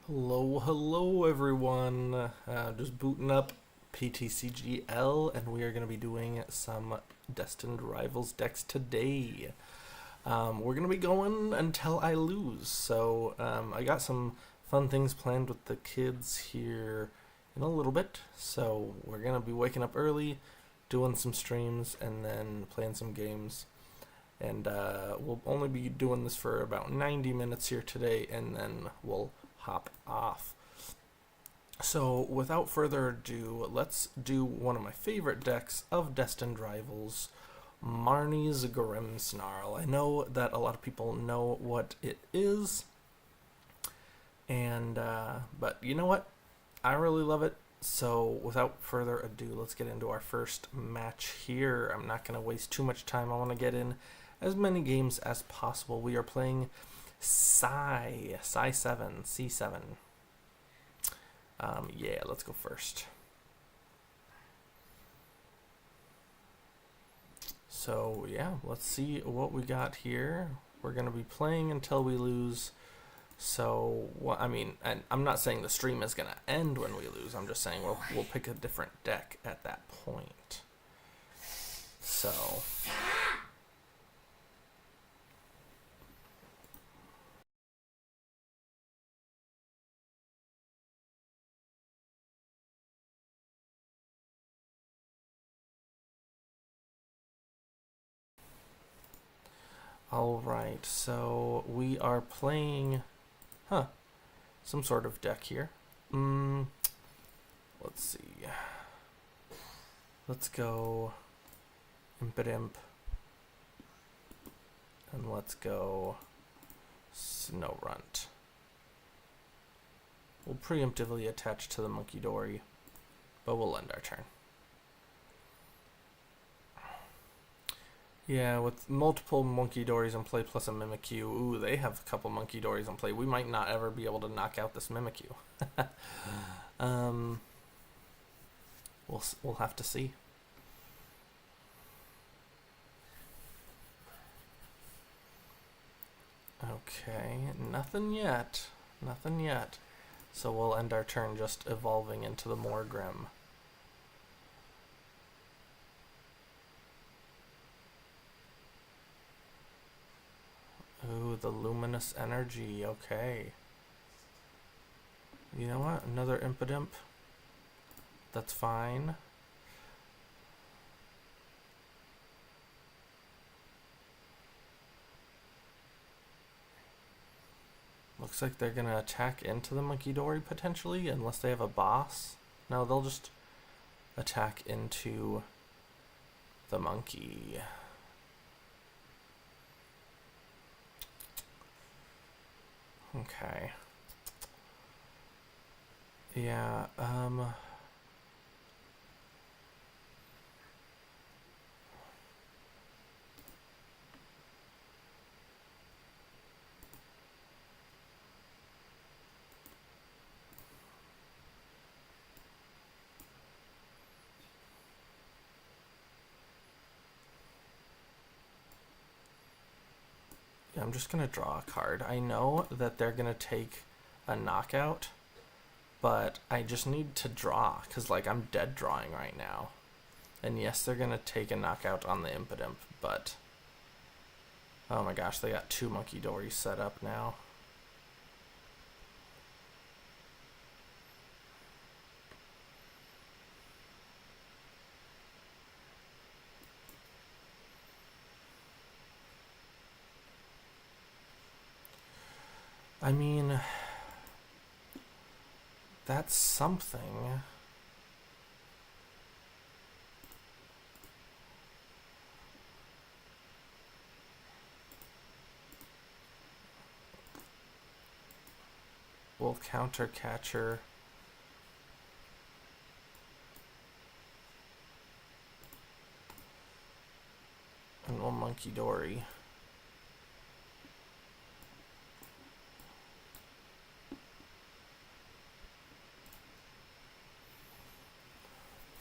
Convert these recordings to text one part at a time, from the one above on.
Hello everyone. Just booting up PTCGL, and we are going to be doing some Destined Rivals decks today. We're going to be going until I lose, so I got some fun things planned with the kids here in a little bit. So we're going to be waking up early, doing some streams, and then playing some games. And we'll only be doing this for about 90 minutes here today, and then we'll hop off. So without further ado, let's do one of my favorite decks of Destined Rivals, Marnie's Grimmsnarl. I know that a lot of people know what it is, and but you know what? I really love it. So without further ado, let's get into our first match here. I'm not going to waste too much time. I want to get in as many games as possible. We are playing C7. Yeah, let's go first. So yeah, let's see what we got here. We're gonna be playing until we lose. So I mean, and I'm not saying the stream is gonna end when we lose. I'm just saying we'll pick a different deck at that point. So. Alright, so we are playing, some sort of deck here. Let's see. Let's go Impidimp. And let's go Snowrunt. We'll preemptively attach to the Monkey Dory, but we'll end our turn. Yeah, with multiple Monkey Dories in play plus a Mimikyu, ooh, they have a couple Monkey Dories in play. We might not ever be able to knock out this Mimikyu. We'll have to see. Okay, nothing yet. Nothing yet. So we'll end our turn just evolving into the Morgrim. Ooh, the luminous energy, okay. You know what? Another Impidimp. That's fine. Looks like they're gonna attack into the Monkey Dory potentially, unless they have a boss. No, they'll just attack into the monkey. Okay. Yeah, I'm just gonna draw a card. I know that they're gonna take a knockout, but I just need to draw, because like I'm dead drawing right now. And yes, they're gonna take a knockout on the Impidimp, but oh my gosh, they got two Monkey Dories set up now. I mean, that's something. We'll counter Catcher. And we'll Monkey Dory.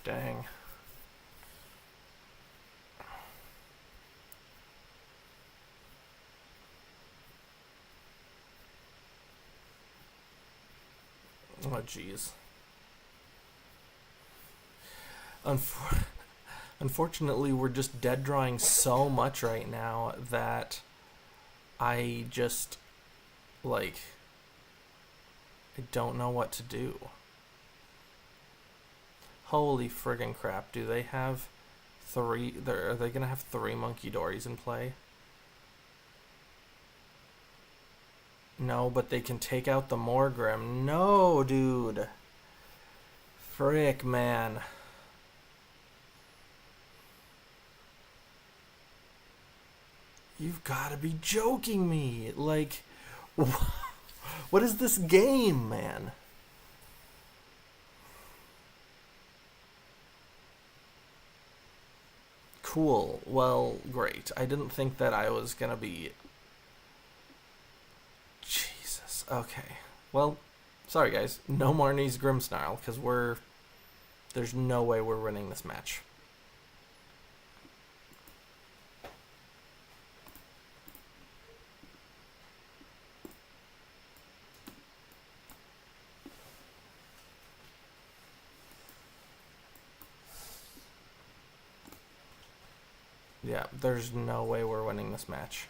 Dang. Oh, jeez. Unfortunately, we're just dead drawing so much right now that I just, like, I don't know what to do. Holy friggin' crap, do they have three? Are they gonna have 3 Monkey Dories in play? No, but they can take out the Morgrim. No, dude. Frick, man. You've got to be joking me. Like, what is this game, man? Cool. Well, great. I didn't think that I was gonna be... Jesus. Okay. Well, sorry guys. No Marnie's Grimmsnarl, because there's no way we're winning this match. Yeah, there's no way we're winning this match.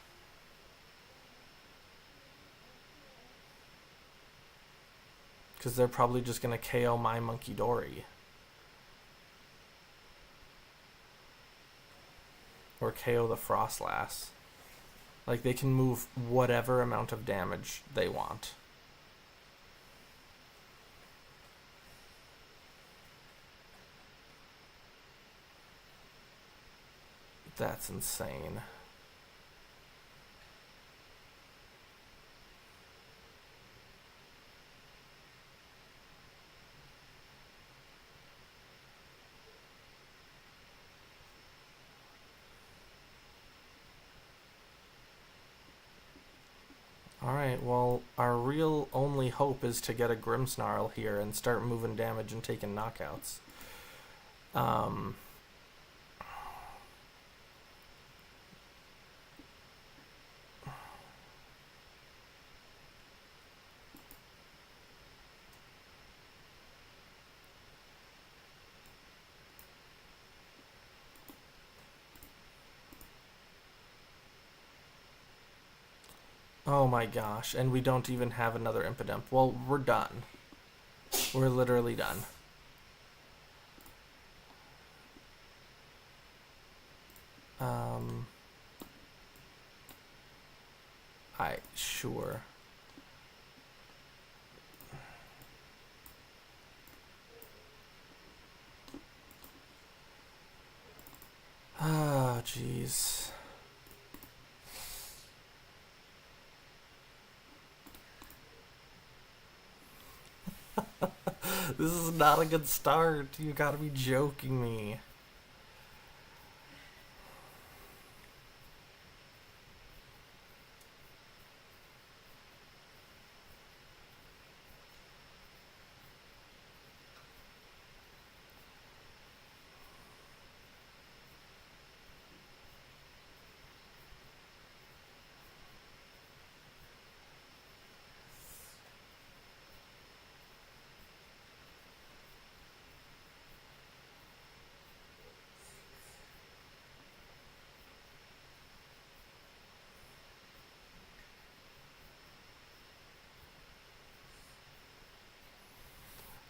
Because they're probably just going to KO my Monkey Dory. Or KO the Frostlass. Like, they can move whatever amount of damage they want. That's insane. Alright, well, our real only hope is to get a Grimmsnarl here and start moving damage and taking knockouts. Oh my gosh, and we don't even have another Impidimp. Well, we're done. We're literally done. Sure. Oh, jeez. This is not a good start. You gotta be joking me.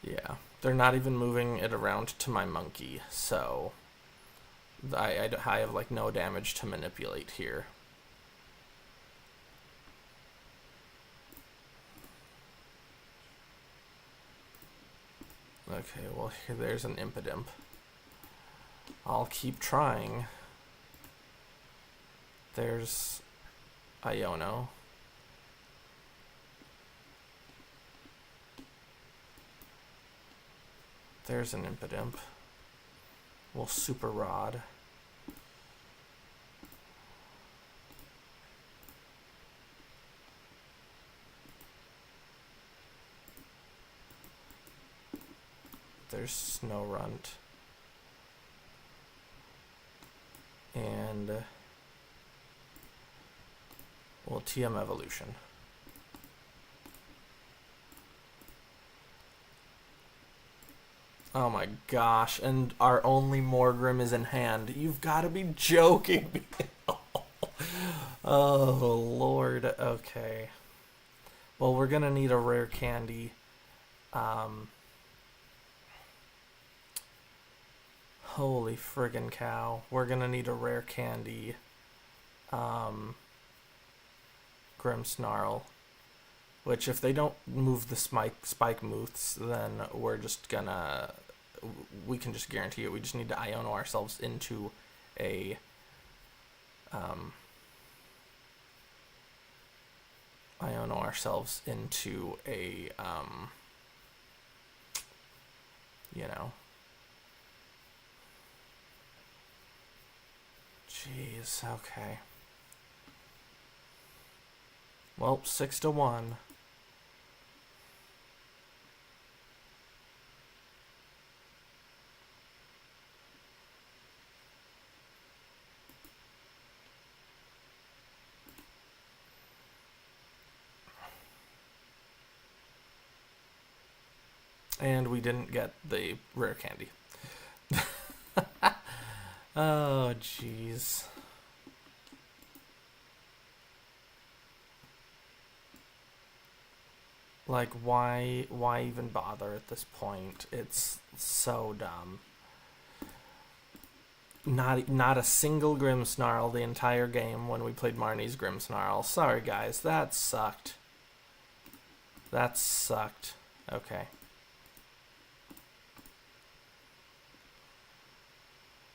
Yeah, they're not even moving it around to my monkey, so I have like no damage to manipulate here. Okay, well here there's an Impidimp. I'll keep trying. There's Iono. There's an Impidimp. We'll Super Rod. There's Snorunt. And we'll TM Evolution. Oh my gosh, and our only Morgrim is in hand. You've got to be joking me. Oh, Lord. Okay. Well, we're going to need a rare candy. Holy friggin' cow. We're going to need a rare candy. Grimmsnarl. Which, if they don't move the spike moves, then we're just gonna... We can just guarantee it. We just need to Iono ourselves into a... Iono ourselves into a... you know... Jeez, okay. Well, 6-1. And we didn't get the rare candy. Oh, jeez. Like, why even bother at this point? It's so dumb. Not a single Grimmsnarl the entire game when we played Marnie's Grimmsnarl. Sorry, guys. That sucked. That sucked. Okay.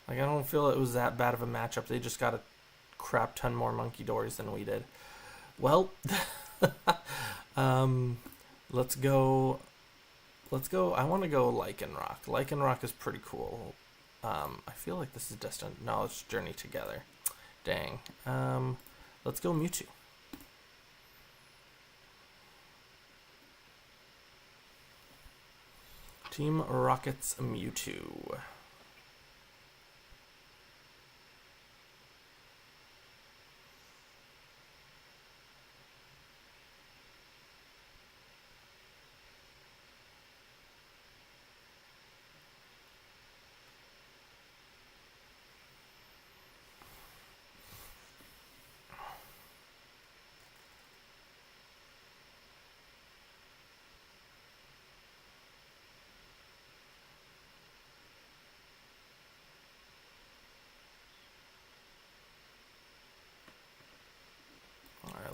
Like, I don't feel it was that bad of a matchup. They just got a crap ton more Monkey Doors than we did. Well, let's go. I want to go Lycanroc. Lycanroc is pretty cool. I feel like this is Destined. No, it's Journey Together. Dang. Let's go Mewtwo. Team Rocket's Mewtwo.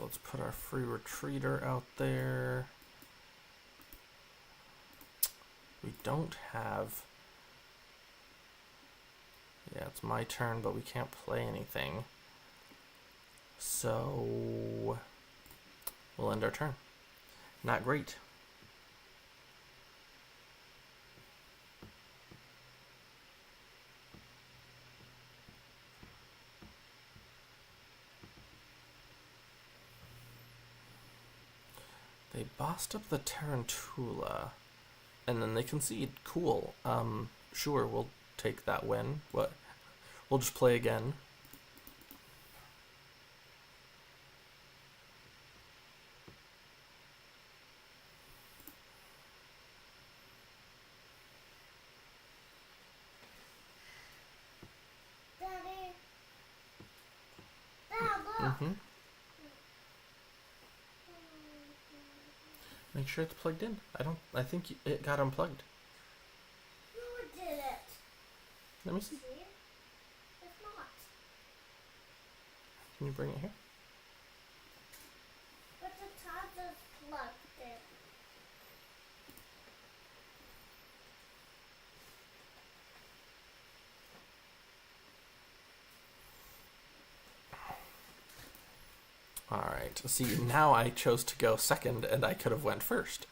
Let's put our free retreater out there. We don't have... Yeah, it's my turn, but we can't play anything. So... we'll end our turn. Not great. They bossed up the Tarantula, and then they concede. Cool. Sure, we'll take that win. What? We'll just play again. Daddy. Dad, look. Mm-hmm. Make sure it's plugged in. I think it got unplugged. No, it didn't. Let me see. See? It's not. Can you bring it here? But the tab is plugged in. Alright, see, now I chose to go second, and I could have went first.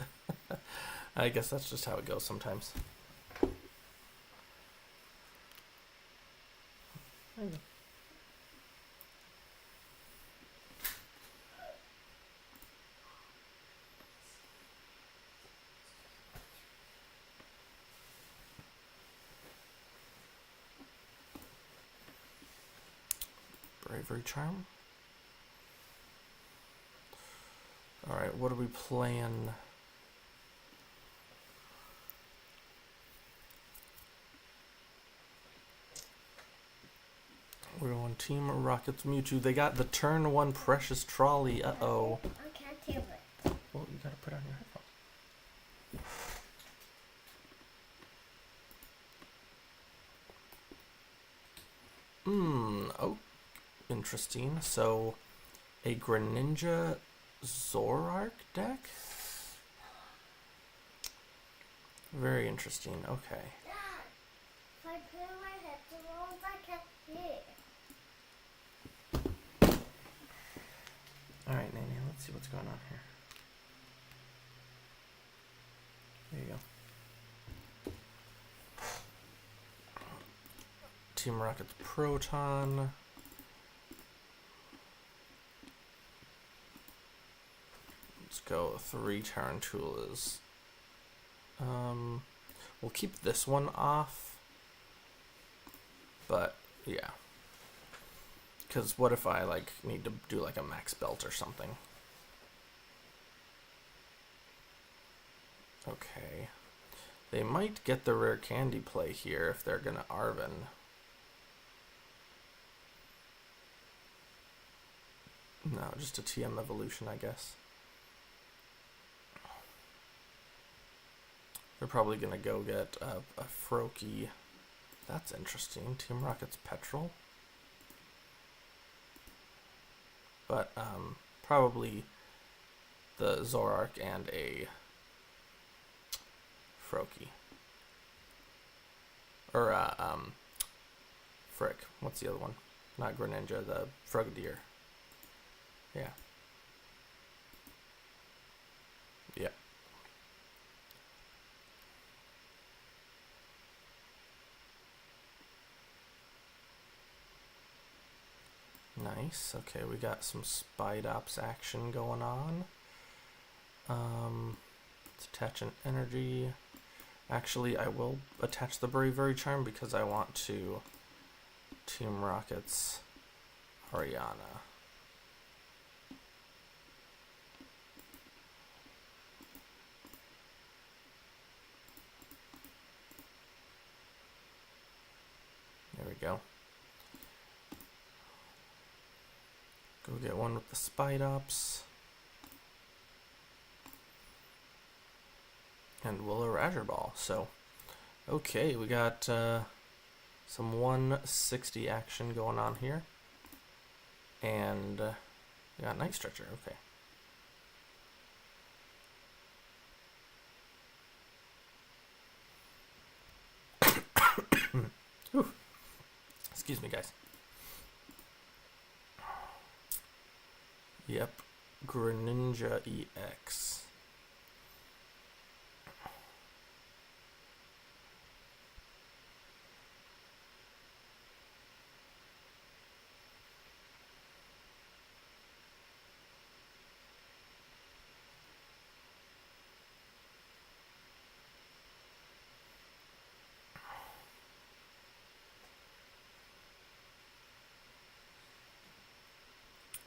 I guess that's just how it goes sometimes. There you go. Bravery Charm. Alright, what are we playing? Team Rocket's Mewtwo. They got the turn 1 Precious Trolley. Uh-oh. I can't hear it. Well, you gotta put on your headphones. Oh, interesting. So, a Greninja Zoroark deck? Very interesting. Okay. Dad, if I put on my headphones, I can't hear. Alright, Nene, let's see what's going on here. There you go. Team Rocket's Proton. Let's go 3 Tarantulas. We'll keep this one off. But, yeah. Because what if I, like, need to do, like, a max belt or something? Okay. They might get the rare candy play here if they're gonna Arven. No, just a TM evolution, I guess. They're probably gonna go get a Froakie. That's interesting. Team Rocket's Petrol. But probably the Zoroark and a Froakie. Or frick, what's the other one? Not Greninja, the Frogadier. Yeah. Yeah. Nice. Okay, we got some Spidops action going on. Let's attach an energy. Actually, I will attach the Bravery Charm because I want to Team Rocket's Ariana. There we go. Go get one with the Spidops. And we'll Erasure Ball. So, okay, we got some 160 action going on here. And we got Night Stretcher, okay. Whew. Excuse me, guys. Yep, Greninja EX.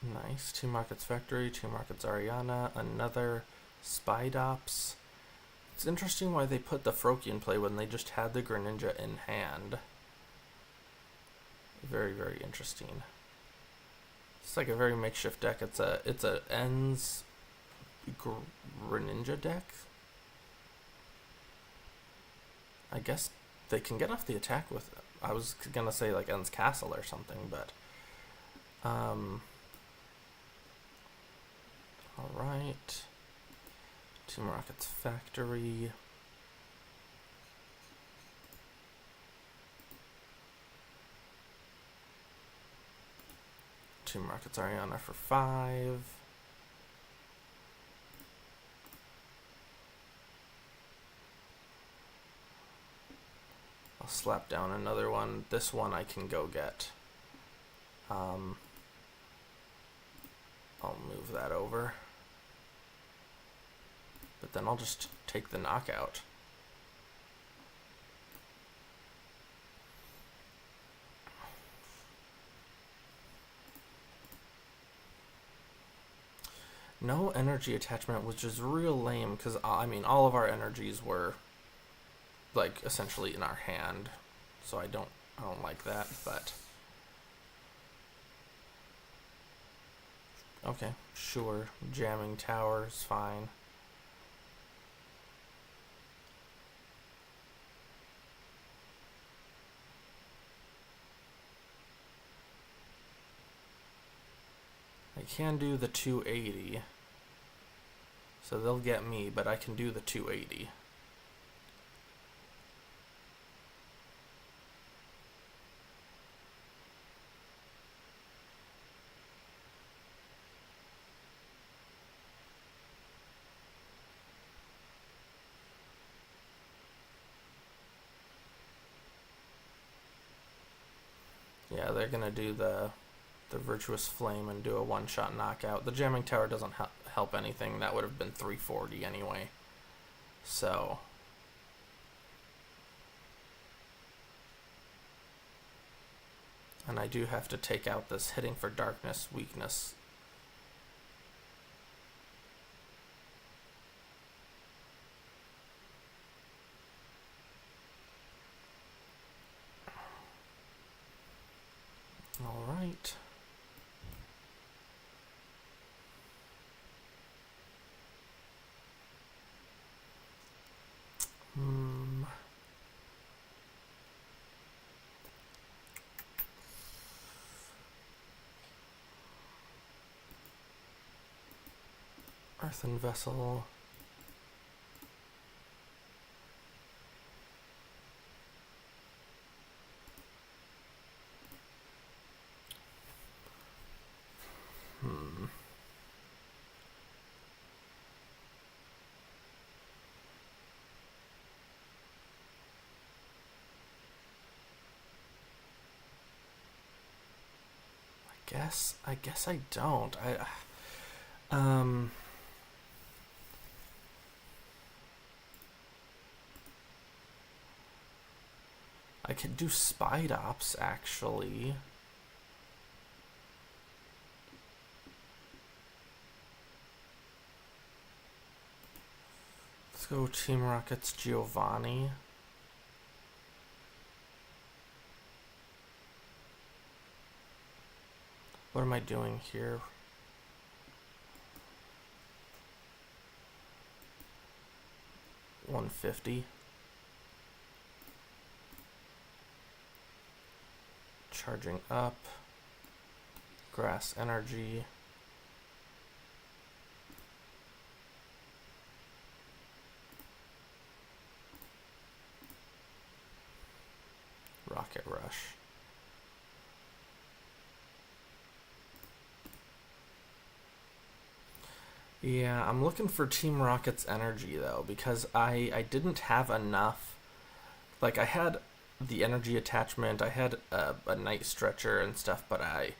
Nice. Team Rocket's Factory, Team Rocket's Ariana, another Spidops. It's interesting why they put the Froakie in play when they just had the Greninja in hand. Very, very interesting. It's like a very makeshift deck. It's a Ends Greninja deck. I guess they can get off the attack with it. I was gonna say like Ends Castle or something, but alright. Team Rocket's Factory. Team Rocket's Ariana for 5. I'll slap down another one. This one I can go get. I'll move that over. But then I'll just take the knockout. No energy attachment, which is real lame, because, I mean, all of our energies were, like, essentially in our hand. So I don't like that, but Okay, sure. Jamming tower is fine. I can do the 280. So they'll get me, but I can do the 280. Yeah, they're gonna do the Virtuous Flame and do a one-shot knockout. The Jamming Tower doesn't help anything. That would have been 340 anyway. So... And I do have to take out this hitting for darkness weakness. Alright. Earthen Vessel. I guess I don't. I could do Spide Ops, actually. Let's go Team Rocket's Giovanni. What am I doing here? $150. Charging up. Grass Energy. Rocket Rush. Yeah, I'm looking for Team Rocket's energy though, because I didn't have enough. Like, I had the energy attachment, I had a night stretcher and stuff, but I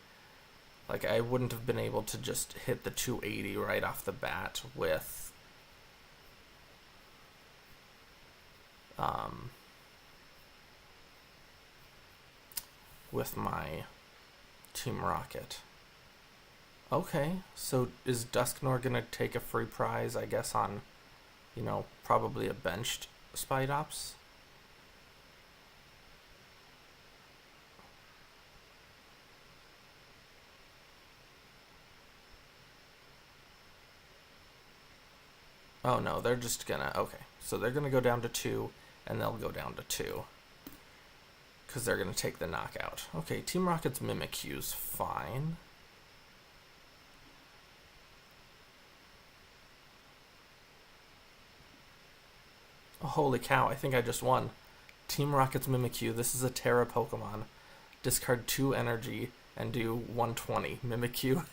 wouldn't have been able to just hit the 280 right off the bat with my Team Rocket. Okay, so is Dusknor gonna take a free prize, I guess, on, probably a benched Spide Ops? Oh no, they're just gonna, okay. So they're gonna go down to 2, and they'll go down to 2. Because they're gonna take the knockout. Okay, Team Rocket's Mimikyu's fine. Oh, holy cow, I think I just won. Team Rocket's Mimikyu, this is a Terra Pokemon. Discard 2 energy and do 120. Mimikyu.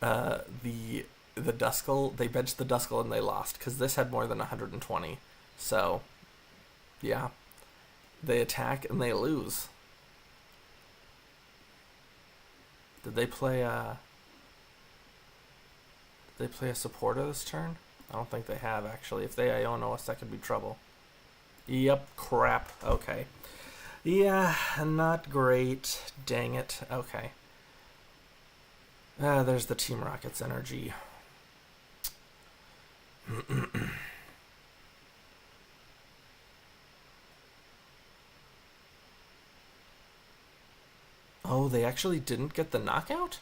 The Duskull, they benched the Duskull and they lost, because this had more than 120. So, yeah. They attack and they lose. Did they play a supporter this turn? I don't think they have, actually. If they Iono us, that could be trouble. Yep, crap. Okay. Yeah, not great. Dang it. Okay. There's the Team Rocket's energy. Oh, they actually didn't get the knockout?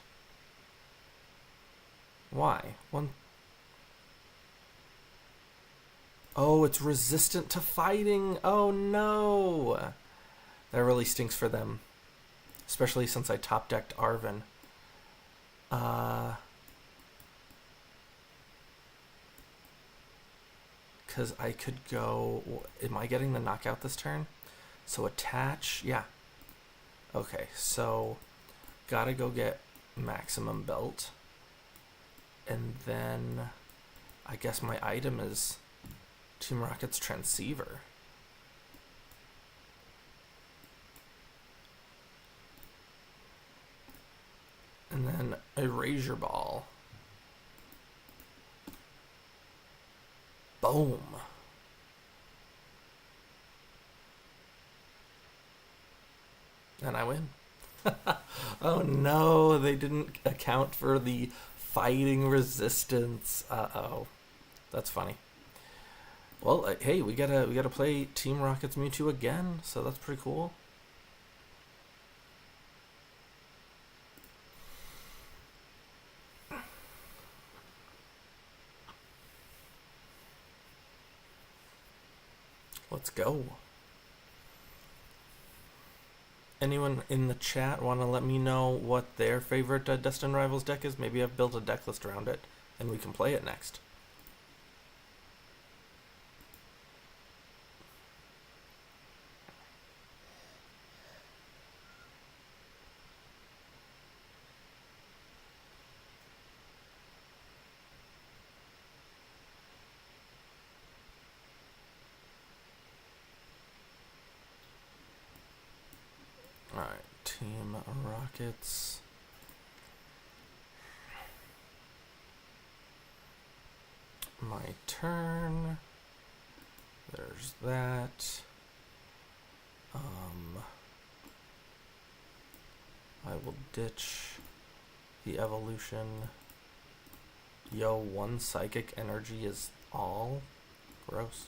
Why? One. Oh, it's resistant to fighting. Oh no. That really stinks for them. Especially since I top decked Arven. Because I could go... Am I getting the knockout this turn? So attach... Yeah. Okay, so... Gotta go get Maximum Belt. And then... I guess my item is... Team Rocket's Transceiver. And then Erasure Ball. Boom. And I win. Oh no, they didn't account for the fighting resistance. Uh-oh. That's funny. Well, hey, we gotta play Team Rocket's Mewtwo again, so that's pretty cool. Let's go. Anyone in the chat want to let me know what their favorite Destined Rivals deck is? Maybe I've built a deck list around it, and we can play it next. Alright, Team Rockets. My turn. There's that. I will ditch the evolution. Yo, one psychic energy is all? Gross.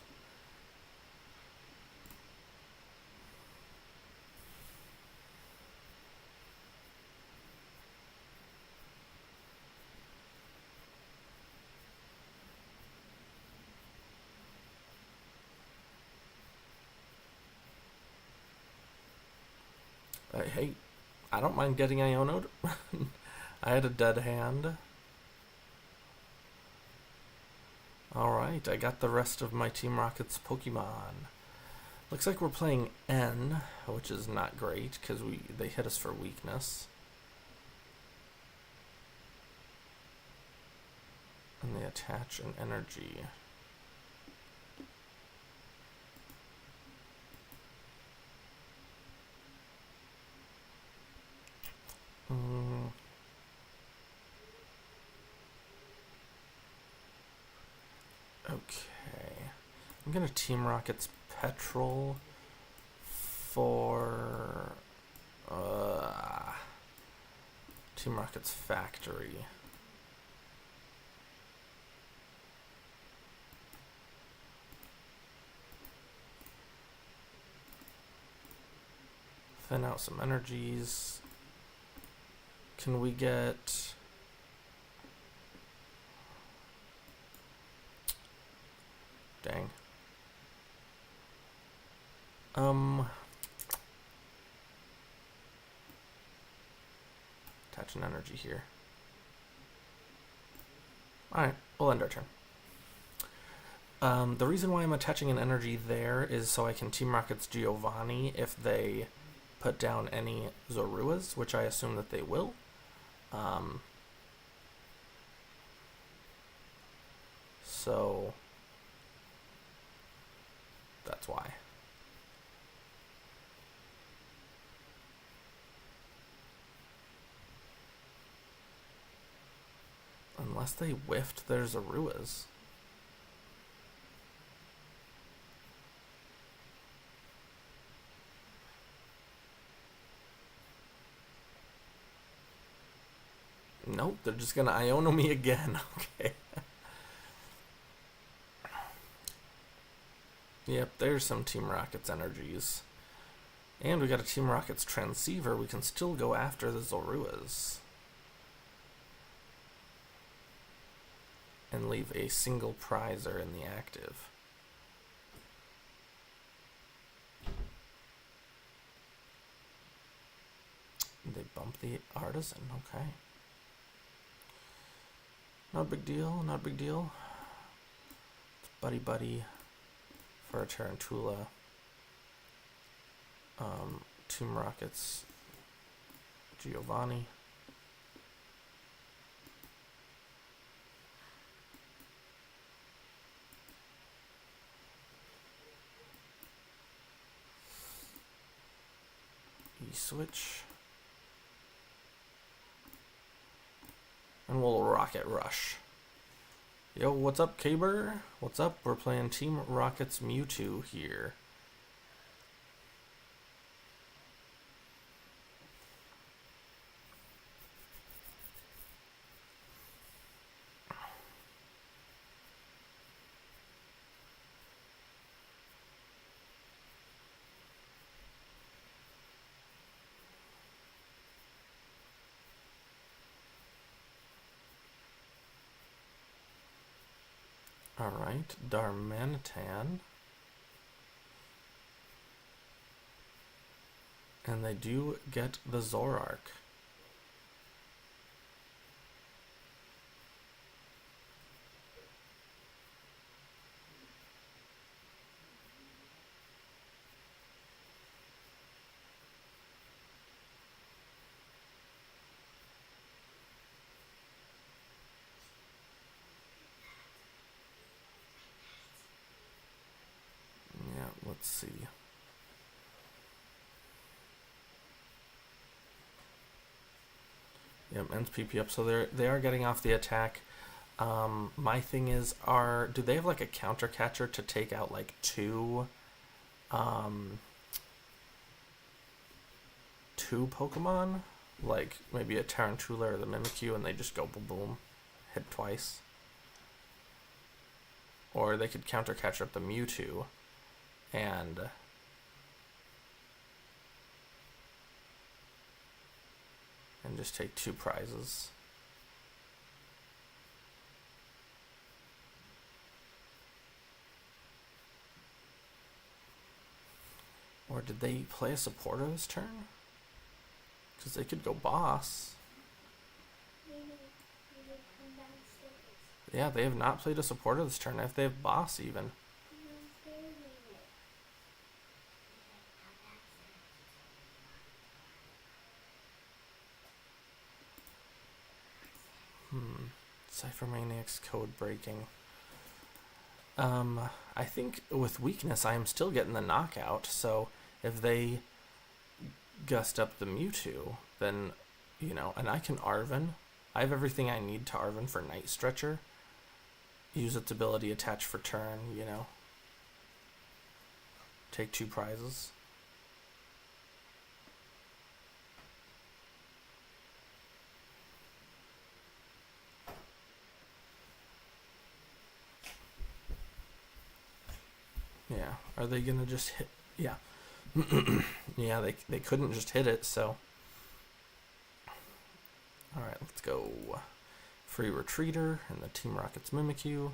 Hey, I don't mind getting Iono'd. I had a dead hand. Alright, I got the rest of my Team Rocket's Pokemon. Looks like we're playing N, which is not great, because they hit us for weakness. And they attach an energy. Okay. I'm gonna Team Rocket's Petrol for Team Rocket's Factory. Thin out some energies. Can we get... Dang. Attach an energy here. Alright, we'll end our turn. The reason why I'm attaching an energy there is so I can Team Rocket's Giovanni if they put down any Zoruas, which I assume that they will. So that's why. Unless they whiffed their Zoruas. Nope, they're just gonna Iono me again. Okay. Yep, there's some Team Rocket's energies. And we got a Team Rocket's Transceiver. We can still go after the Zoruas. and leave a single prizer in the active. They bump the Artisan, okay. Not a big deal, not a big deal. Buddy Buddy for a Tarantula. Team Rockets, Giovanni. E-switch. And we'll Rocket Rush. Yo, what's up, Caber? What's up? We're playing Team Rocket's Mewtwo here. Alright, Darmanitan. And they do get the Zoroark. Yeah, let's see. Yep, ends PP up, so they are getting off the attack. My thing is, do they have like a counter catcher to take out like two Pokemon? Like maybe a Tarantula or the Mimikyu, and they just go boom boom, hit twice. Or they could counter catch up the Mewtwo and just take two prizes. Or did they play a supporter this turn? Because they could go boss. Yeah, they have not played a supporter this turn. If they have boss even. Cypher Maniac's code breaking. I think with weakness I am still getting the knockout, so if they gust up the Mewtwo, then, you know, and I can Arven. I have everything I need to Arven for Night Stretcher. Use its ability, attach for turn, you know. Take two prizes. Yeah, are they gonna just hit? Yeah. Yeah, they couldn't just hit it, so. Alright, let's go. Free Retreater and the Team Rocket's Mimikyu.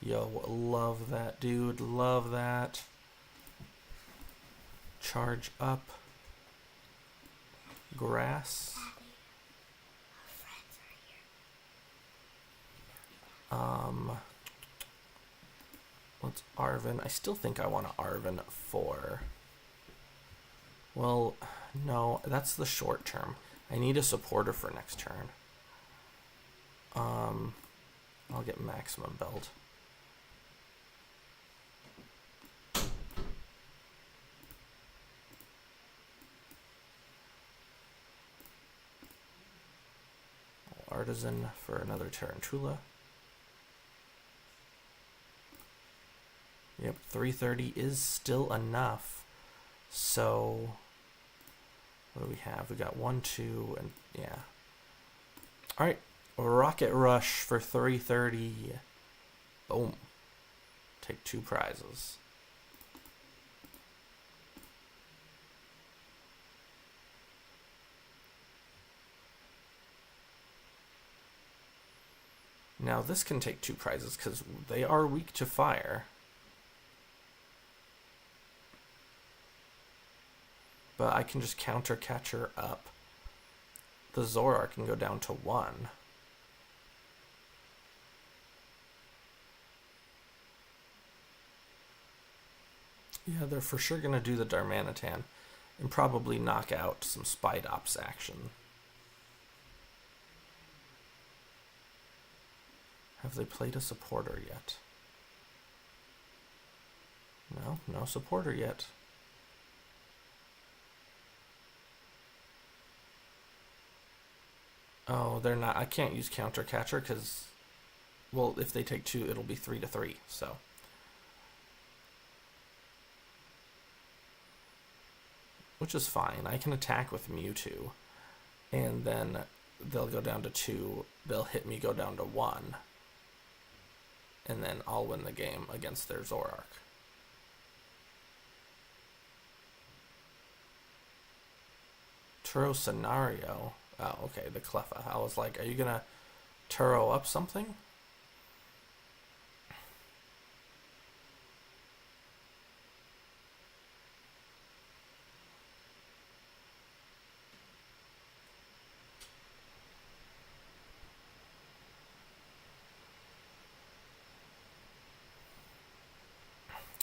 Yo, love that, dude. Love that. Charge up. Grass. Let's Arven. I still think I want to Arven for... Well, no, that's the short term. I need a supporter for next turn. I'll get Maximum Belt. Artisan for another Tarantula. Yep, 330 is still enough. So, what do we have? We got 1, 2, and yeah. Alright, Rocket Rush for 330. Boom. Take two prizes. Now this can take 2 prizes because they are weak to fire. But I can just counter Catcher up. The Zoroark can go down to 1. Yeah, they're for sure going to do the Darmanitan and probably knock out some Spidops action. Have they played a supporter yet? No, no supporter yet. Oh, they're not. I can't use counter catcher because, well, if they take 2, it'll be 3-3. So, which is fine. I can attack with Mewtwo, and then they'll go down to 2. They'll hit me, go down to 1, and then I'll win the game against their Zoroark. Turo scenario. Oh, okay, the Cleffa. I was like, are you gonna Turo up something?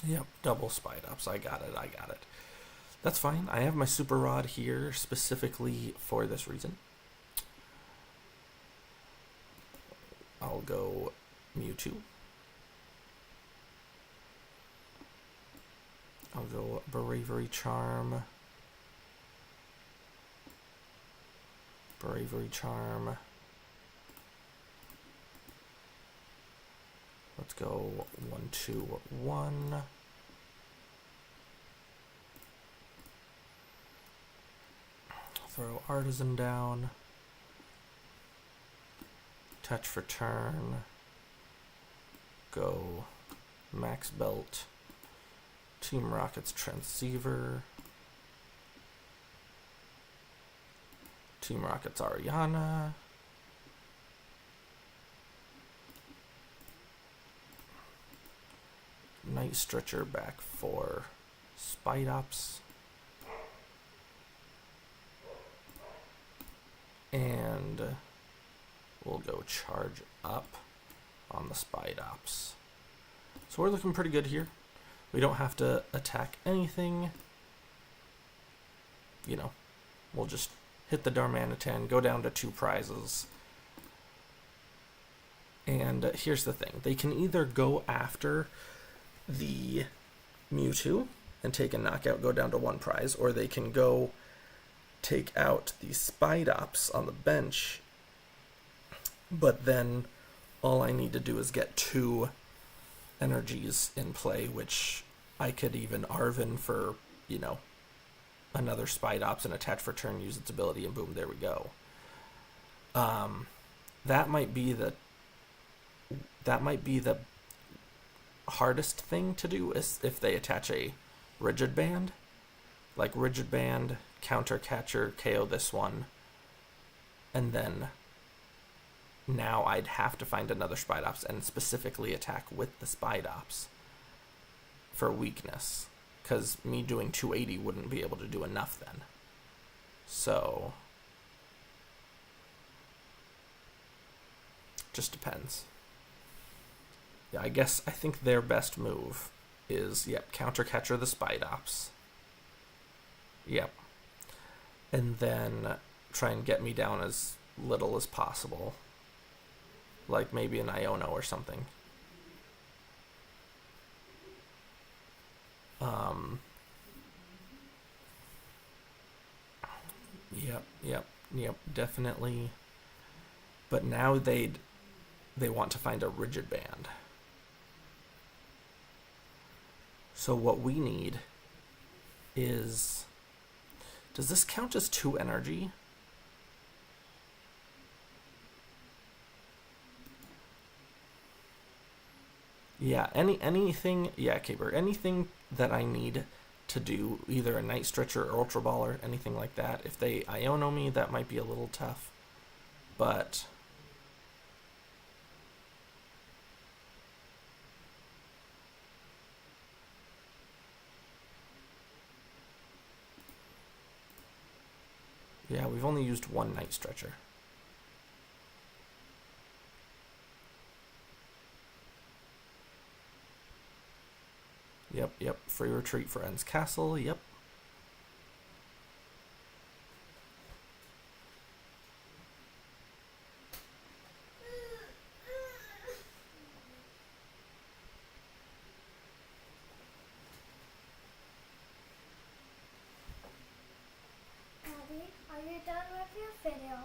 Yep, double Spidops. I got it. That's fine. I have my Super Rod here specifically for this reason. I'll go Mewtwo. I'll go Bravery Charm. Bravery Charm. Let's go 1, 2, 1. Throw Artisan down. Touch for turn. Go Max Belt. Team Rocket's Transceiver. Team Rocket's Ariana. Night Stretcher back for Spidops. And we'll go charge up on the Spidops. So we're looking pretty good here. We don't have to attack anything. You know, we'll just hit the Darmanitan, go down to 2 prizes. And here's the thing. They can either go after the Mewtwo and take a knockout, go down to 1 prize, or they can go take out the Spidops on the bench, but then all I need to do is get 2 energies in play, which I could even Arven for, you know, another Spidops and attach for turn, use its ability, and boom, there we go. That might be the hardest thing to do is if they attach a Rigid Band. Like Rigid Band, Counter Catcher, KO this one, and then now I'd have to find another Spidops and specifically attack with the Spidops for weakness, because me doing 280 wouldn't be able to do enough then. So, just depends. Yeah, I think their best move is, yep, Counter Catcher the Spidops. Yep. And then try and get me down as little as possible. Like maybe an Iono or something. Yep, definitely. But now they want to find a Rigid Band. So what we need is... Does this count as 2 energy? Yeah, anything, yeah, Caper, anything that I need to do, either a Night Stretcher or Ultra Ball or anything like that. If they Iono me, that might be a little tough. But Yeah, we've only used one Night Stretcher. Yep. Free retreat for End's Castle. Yep. Daddy, are you done with your video?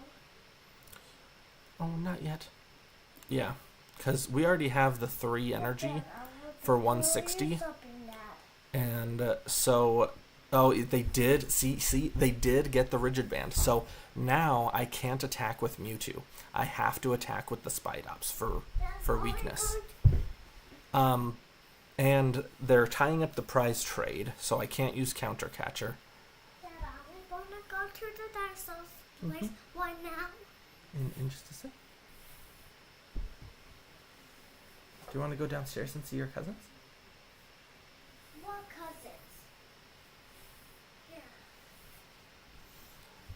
Oh, not yet. Yeah, because we already have the 3 energy for 160. And so, oh, they did, see, they did get the Rigid Band. So now I can't attack with Mewtwo. I have to attack with the Spidops for weakness. And they're tying up the prize trade, so I can't use Counter Catcher. Dad, I want to go to the dinosaurs place. Why now? In just a sec. Do you want to go downstairs and see your cousins? What cousins?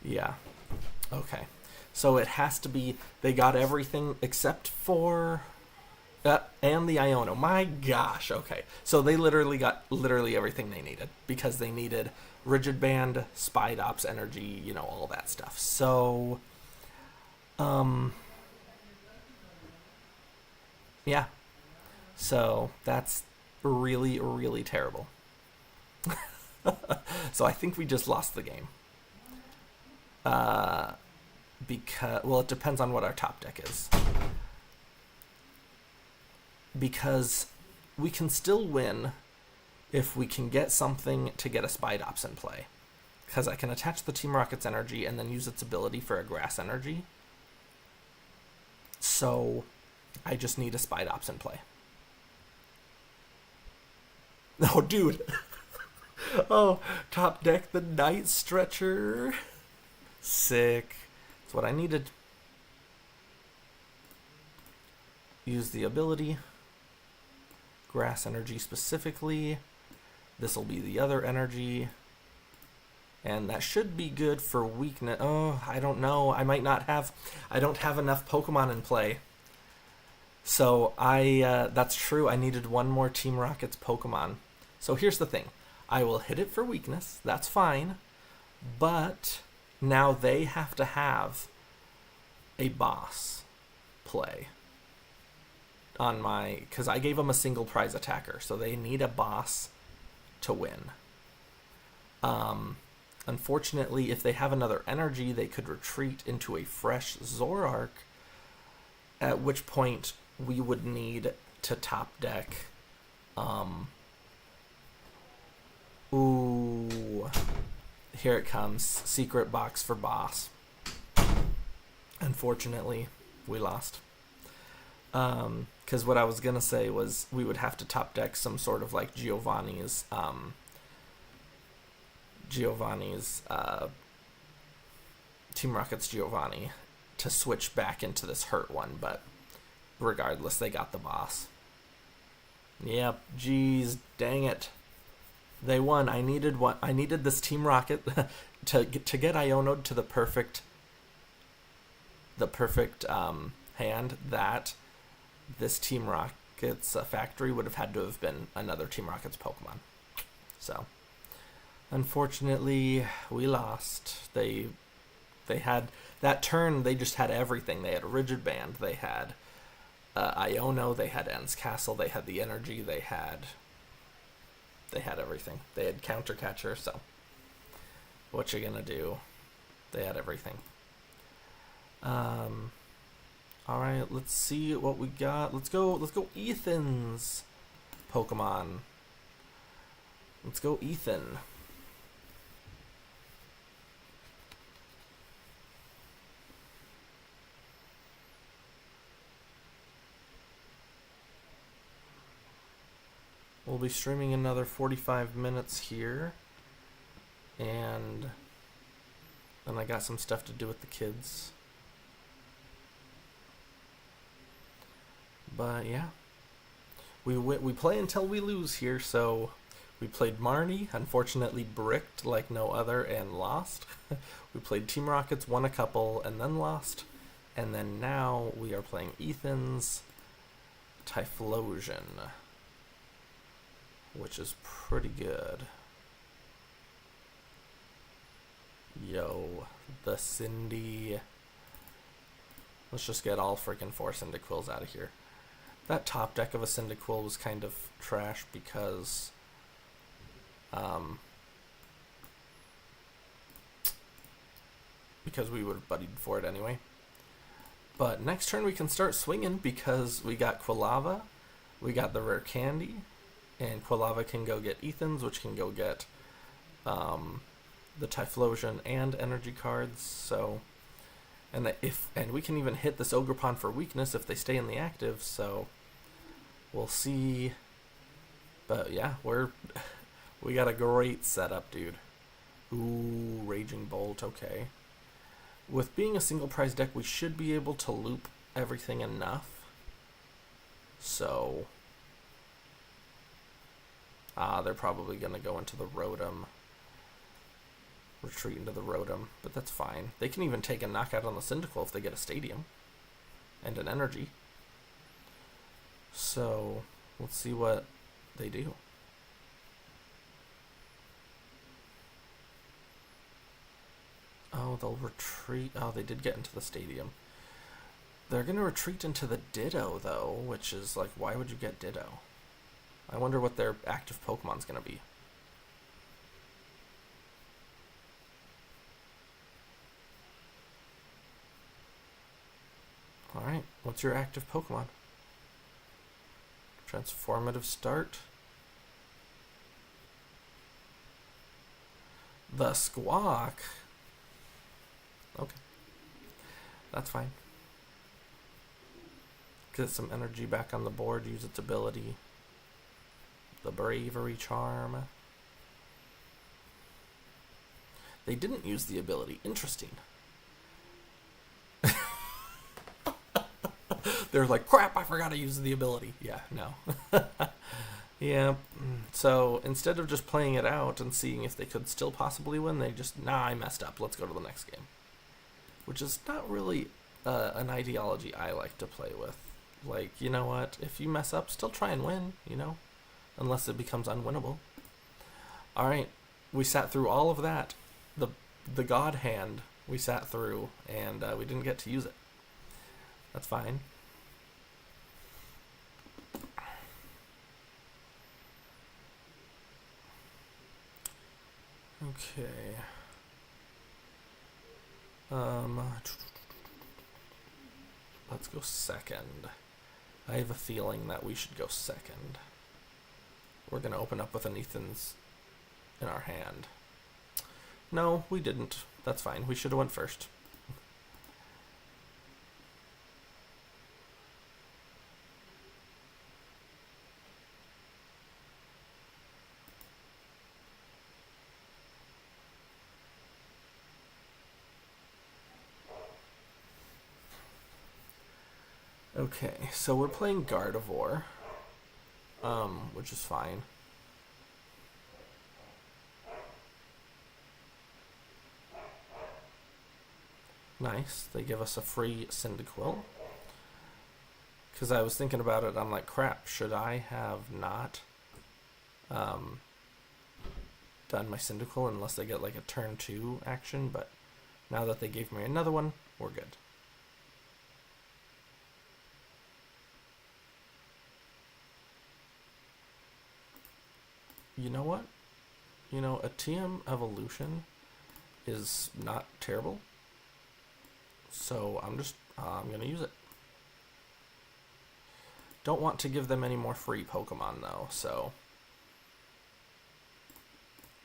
Yeah. Okay. So it has to be, they got everything except for, and the Iono. My gosh, okay. So they literally got everything they needed, because they needed Rigid Band, Spidops, Energy, you know, all that stuff. So, yeah. So that's really, really terrible. So I think we just lost the game. Because, well, it depends on what our top deck is. Because we can still win if we can get something to get a Spidops in play. Because I can attach the Team Rocket's energy and then use its ability for a grass energy. So I just need a Spidops in play. Oh, dude. Oh, top deck the Night Stretcher. Sick. That's what I needed. Use the ability. Grass energy specifically. This will be the other energy. And that should be good for weakness. Oh, I don't know. I don't have enough Pokemon in play. So that's true. I needed one more Team Rocket's Pokemon. So here's the thing. I will hit it for weakness. That's fine. But now they have to have a boss play on my, because I gave them a single prize attacker, so they need a boss to win. Unfortunately, if they have another energy, they could retreat into a fresh Zoroark, at which point we would need to top deck. Ooh, here it comes. Secret box for boss. Unfortunately, we lost. Because what I was going to say was we would have to top deck some sort of like Giovanni's Team Rocket's Giovanni to switch back into this hurt one, but regardless, they got the boss. Yep, geez, dang it. They won. I needed this Team Rocket to get Iono'd to the perfect hand that this Team Rocket's factory would have had to have been another Team Rocket's Pokemon. So, unfortunately, we lost. They had that turn. They just had everything. They had a Rigid Band. They had Iono. They had End's Castle. They had the energy. They had everything. They had Counter Catcher. So, what you gonna do? They had everything. All right. Let's see what we got. Let's go Ethan's Pokemon. Let's go Ethan. We'll be streaming another 45 minutes here. And then I got some stuff to do with the kids. But yeah. We play until we lose here, so We played Marnie, unfortunately bricked like no other and lost. We played Team Rockets, won a couple, and then lost. And then now we are playing Ethan's Typhlosion, which is pretty good. Yo, the Cindy. Let's just get all freaking 4 Cyndaquils out of here. That top deck of a Cyndaquil was kind of trash because we would have buddied for it anyway. But next turn we can start swinging because we got Quilava, we got the rare candy, and Quilava can go get Ethan's, which can go get the Typhlosion and energy cards. So, and we can even hit this Ogerpon for weakness if they stay in the active. So we'll see. But yeah, we got a great setup, dude. Ooh, Raging Bolt. Okay. With being a single prize deck, we should be able to loop everything enough. So, they're probably going to go into the Rotom. Retreat into the Rotom, but that's fine. They can even take a knockout on the Cyndaquil if they get a Stadium and an Energy. So, let's see what they do. Oh, they'll retreat. Oh, they did get into the Stadium. They're going to retreat into the Ditto, though, which is like, why would you get Ditto? I wonder what their active Pokemon's going to be. Alright, what's your active Pokemon? Transformative Start. The Squawk. Okay. That's fine. Get some energy back on the board, use its ability. The Bravery Charm. They didn't use the ability. Interesting. They're like, crap, I forgot to use the ability. Yeah, no. Yeah, so instead of just playing it out and seeing if they could still possibly win, they just, nah, I messed up. Let's go to the next game. Which is not really an ideology I like to play with. Like, you know what? If you mess up, still try and win, you know? Unless it becomes unwinnable. Alright, we sat through all of that. The God Hand we sat through, and we didn't get to use it. That's fine. Okay. Let's go second. I have a feeling that we should go second. We're going to open up with an Ethan's in our hand. No, we didn't. That's fine. We should have went first. Okay, so we're playing Gardevoir, which is fine. Nice, they give us a free Cyndaquil. Because I was thinking about it, I'm like, crap, should I have not done my Cyndaquil unless they get like a turn 2 action, but now that they gave me another one, we're good. You know what? You know, a TM evolution is not terrible. So I'm going to use it. Don't want to give them any more free Pokemon though, so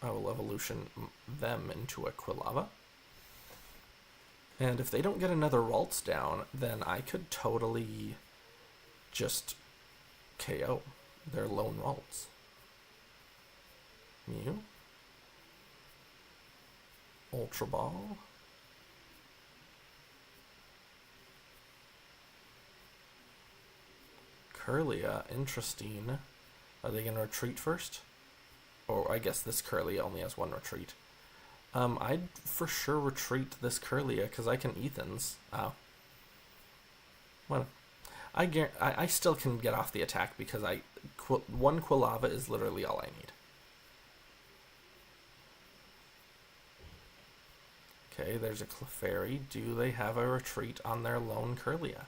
I will evolution them into a Quilava. And if they don't get another Ralts down, then I could totally just KO their lone Ralts. Mew. Ultra Ball. Curlia, interesting. Are they going to retreat first? Or I guess this Kirlia only has one retreat. I'd for sure retreat this Kirlia because I can Ethans. Oh. Well, I still can get off the attack because one Quilava is literally all I need. Okay, there's a Clefairy. Do they have a retreat on their lone Kirlia?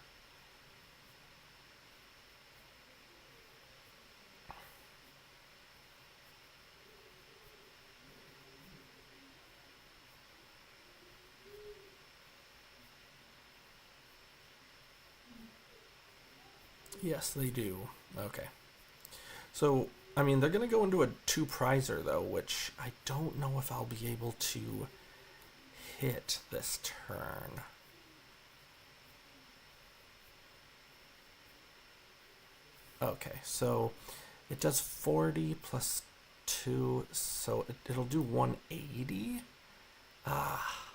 Yes, they do. Okay. So, I mean, they're going to go into a 2-prizer, though, which I don't know if I'll be able to hit this turn. Okay, so it does 40 plus 2, so it'll do 180? Ah.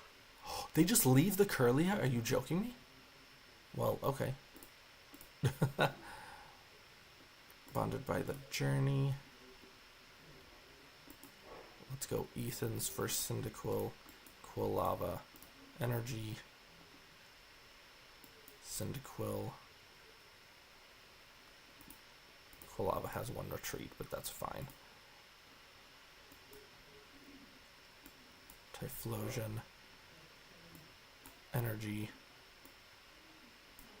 They just leave the Kirlia? Are you joking me? Well, okay. Bonded by the journey. Let's go Ethans for Cyndaquil, Quilava, Energy, Cyndaquil. Quilava has one retreat, but that's fine. Typhlosion, Energy,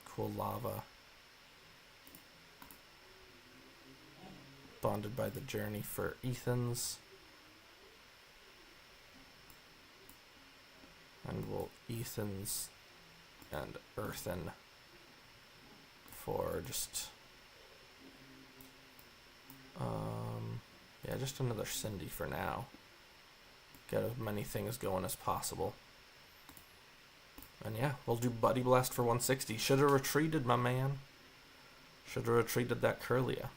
Quilava. Bonded by the journey for Ethans. And we'll Ethans and Earthen for just yeah, just another Cindy for now. Get as many things going as possible. And yeah, we'll do Buddy Blast for 160. Should have retreated, my man. Should have retreated that Kirlia.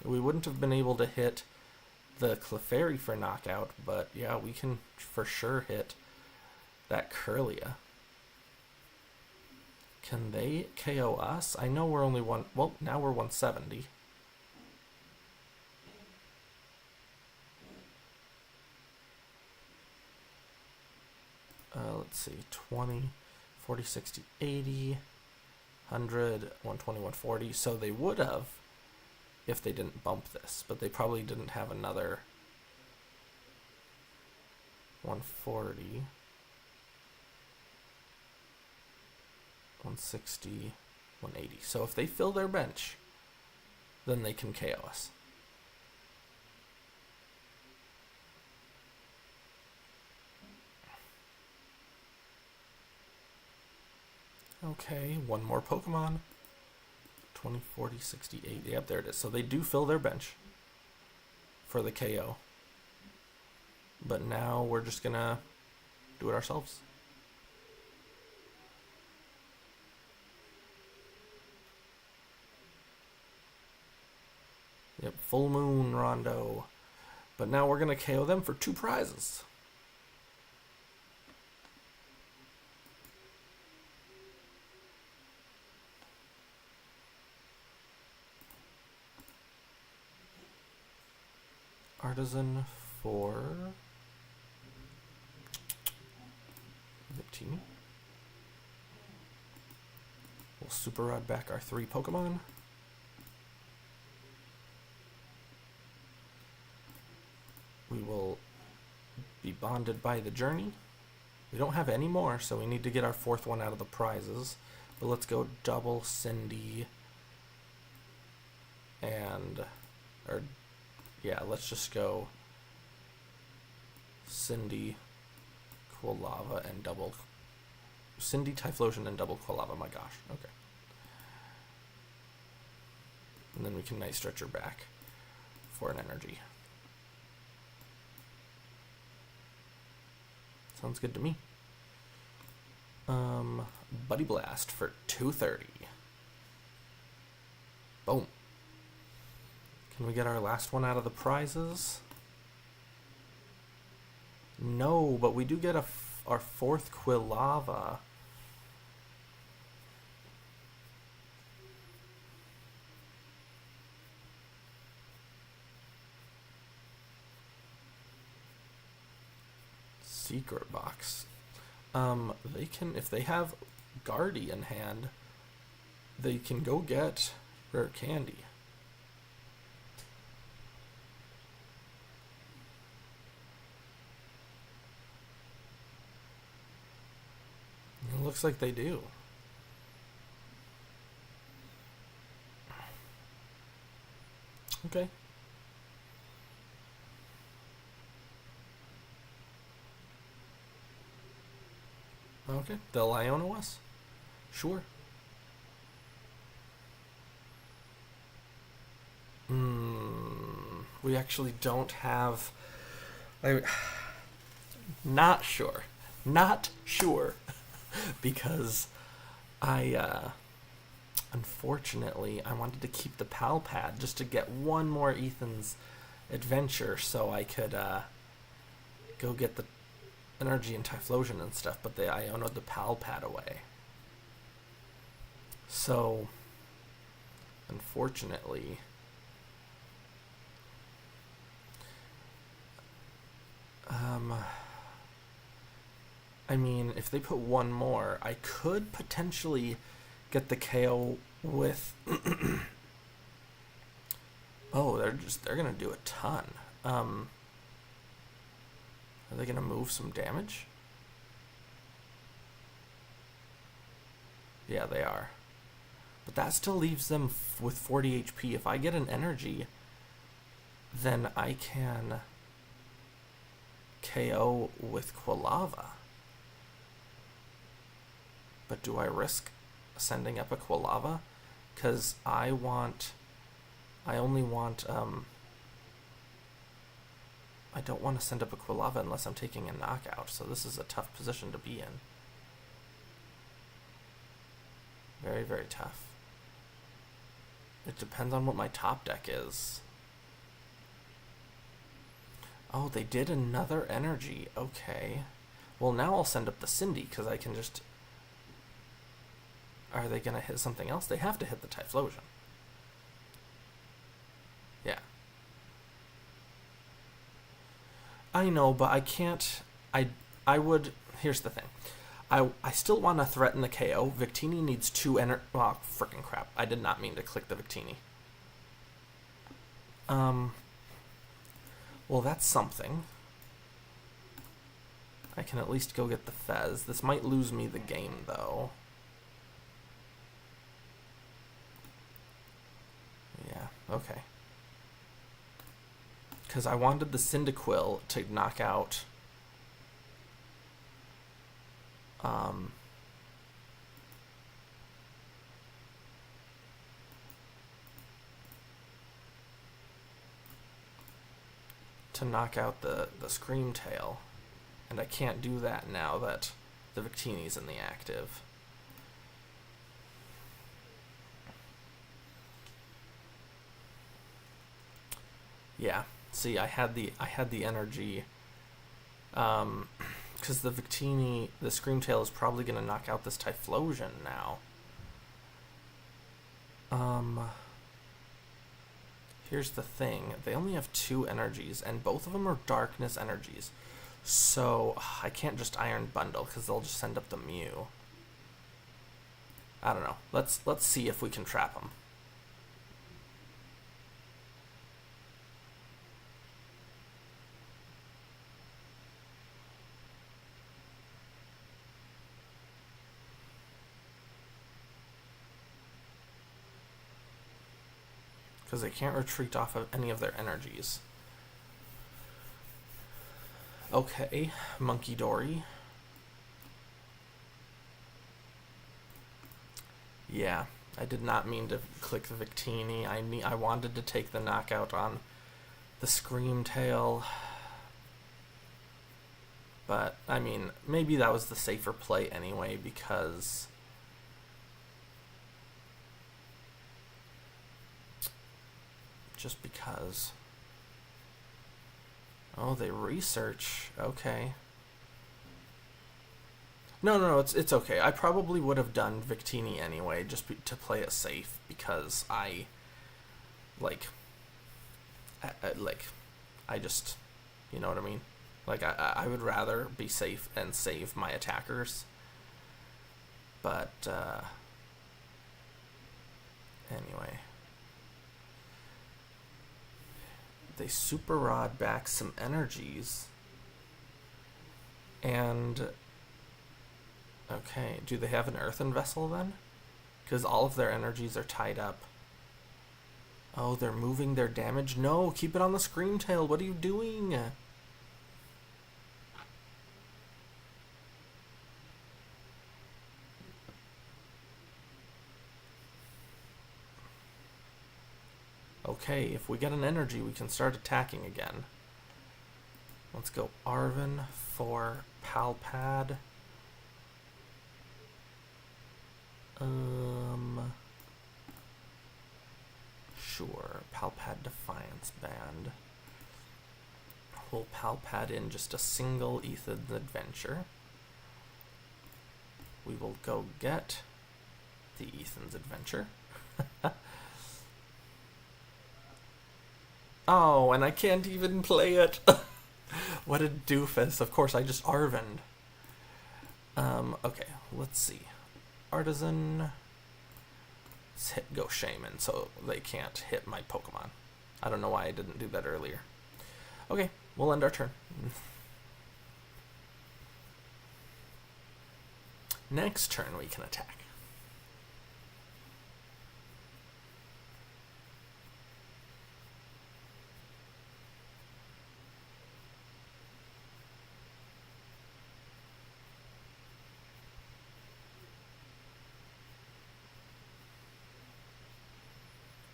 We wouldn't have been able to hit the Clefairy for knockout, but yeah, we can for sure hit that Kirlia. Can they KO us? I know we're only one. Well, now we're 170. Let's see, 20, 40, 60, 80, 100, 120, 140. So they would have if they didn't bump this, but they probably didn't have another 140, 160, 180. So if they fill their bench, then they can KO us. Okay, one more Pokemon. 20, 40, 60, 80. Yep, there it is. So they do fill their bench for the KO. But now we're just going to do it ourselves. Yep, Full Moon Rondo. But now we're going to KO them for 2 prizes. Artisan for Victini. We'll Super Rod back our 3 Pokemon. We will be bonded by the journey. We don't have any more, so we need to get our 4th one out of the prizes. But let's go double Cindy and yeah, let's just go Cindy, Quilava, and double Cindy, Typhlosion, and double Quilava. My gosh, okay. And then we can Night Stretcher back for an energy. Sounds good to me. Buddy Blast for 230. Boom. Can we get our last one out of the prizes? No, but we do get our 4th Quilava. Secret box. They can, if they have Guardy in hand, they can go get rare candy. It looks like they do. Okay. Okay, they'll Iono us? Sure. We actually don't have... Not sure. Not sure. Because unfortunately, I wanted to keep the Pal Pad just to get one more Ethan's adventure so I could go get the energy and Typhlosion and stuff, but I Iono'd the Pal Pad away. So, unfortunately, I mean, if they put one more, I could potentially get the KO with... Oh, they're gonna do a ton. Are they gonna move some damage? Yeah, they are. But that still leaves them with 40 HP. If I get an energy, then I can KO with Quilava. But do I risk sending up a Quilava? Because I only want, I don't want to send up a Quilava unless I'm taking a knockout, so this is a tough position to be in. Very, very tough. It depends on what my top deck is. Oh, they did another energy. Okay. Well, now I'll send up the Cindy, because I can just... Are they going to hit something else? They have to hit the Typhlosion. Yeah. I know, but I can't... I would... Here's the thing. I still want to threaten the KO. Victini needs 2 Oh, frickin' crap. I did not mean to click the Victini. Well, that's something. I can at least go get the Fez. This might lose me the game, though. Yeah, okay. Because I wanted the Cyndaquil to knock out... to knock out the Scream Tail. And I can't do that now that the Victini's in the active. Yeah, see, I had the energy, because the Victini, the Scream Tail is probably going to knock out this Typhlosion now. Here's the thing, they only have 2 energies, and both of them are Darkness energies, so I can't just Iron Bundle, because they'll just send up the Mew. I don't know, let's see if we can trap them. Because they can't retreat off of any of their energies. Okay, Monkey Dory. Yeah, I did not mean to click the Victini. I wanted to take the knockout on the Scream Tail. But, I mean, maybe that was the safer play anyway, because... Just because. Oh, they research. Okay. No, it's okay. I probably would have done Victini anyway, just to play it safe, because I just, you know what I mean? Like, I would rather be safe and save my attackers. But, anyway. They Super Rod back some energies. And, okay, do they have an Earthen Vessel then? Because all of their energies are tied up. Oh, they're moving their damage? No, keep it on the Screamtail. What are you doing? Okay, if we get an energy, we can start attacking again. Let's go Arven for Palpad. Sure, Palpad Defiance Band. We'll Palpad in just a single Ethan's Adventure. We will go get the Ethan's Adventure. Oh, and I can't even play it. What a doofus. Of course, I just Arvened. Okay, let's see. Artisan. Let's hit Go Shaman so they can't hit my Pokemon. I don't know why I didn't do that earlier. Okay, we'll end our turn. Next turn we can attack.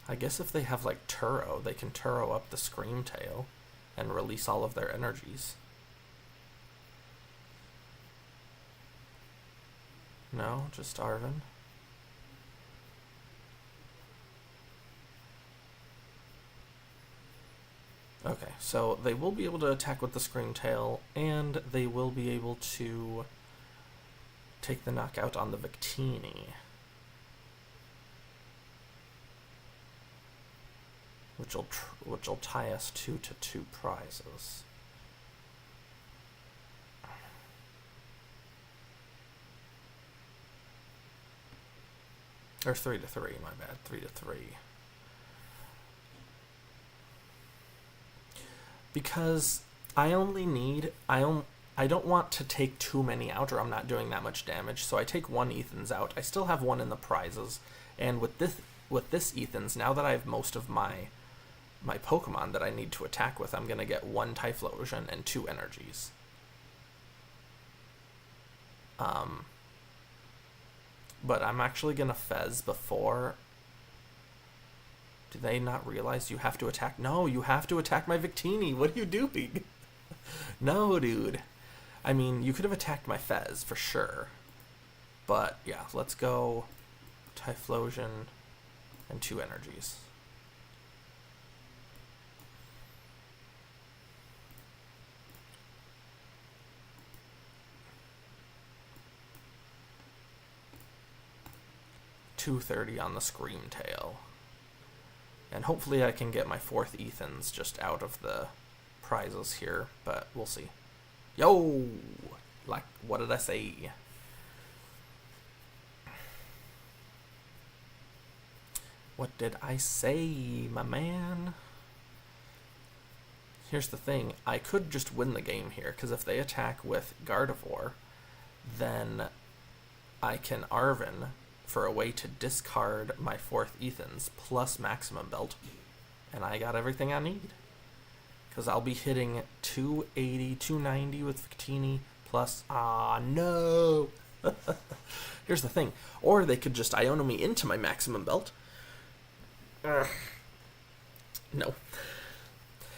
I guess if they have like Turo, they can Turo up the Screamtail and release all of their energies. No, just Arven. Okay, so they will be able to attack with the Screamtail, and they will be able to take the knockout on the Victini. Which will tie us 2-2 prizes. Or 3-3, my bad. 3-3. Because I don't want to take too many out, or I'm not doing that much damage. So I take one Ethan's out. I still have one in the prizes, and with this Ethan's, now that I have most of my Pokemon that I need to attack with, I'm gonna get one Typhlosion and 2 energies. But I'm actually gonna Fez before. Do they not realize you have to attack? No, you have to attack my Victini. What are you doing? No, dude. I mean, you could have attacked my Fez for sure. But yeah, let's go Typhlosion and 2 energies. $230 on the Screamtail. And hopefully I can get my 4th Ethan's just out of the prizes here, but we'll see. Yo! Like, what did I say? What did I say, my man? Here's the thing. I could just win the game here, because if they attack with Gardevoir, then I can Arven for a way to discard my 4th Ethan's plus Maximum Belt, and I got everything I need. Because I'll be hitting 280, 290 with Victini plus... no! Here's the thing. Or they could just Iono me into my Maximum Belt. No.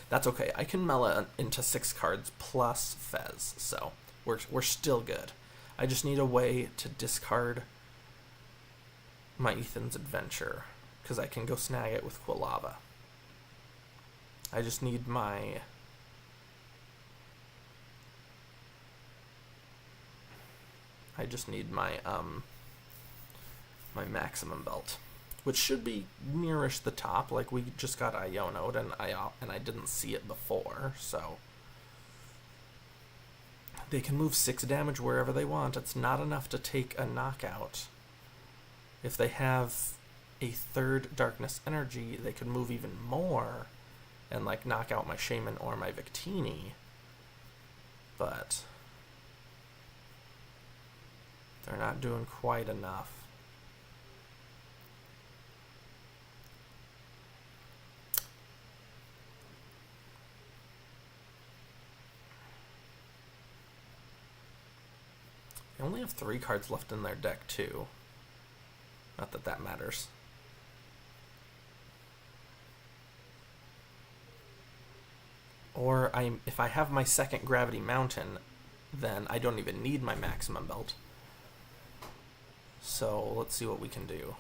That's okay. I can Mela into 6 cards plus Fez, so we're still good. I just need a way to discard my Ethan's Adventure, because I can go snag it with Quilava. I just need my... my Maximum Belt, which should be nearish the top. Like, we just got Iono'd, and I didn't see it before, so... They can move 6 damage wherever they want. It's not enough to take a knockout. If they have a 3rd Darkness Energy, they could move even more and like knock out my Shaman or my Victini. But they're not doing quite enough. They only have 3 cards left in their deck too. Not that that matters. Or if I have my 2nd Gravity Mountain, then I don't even need my Maximum Belt. So let's see what we can do.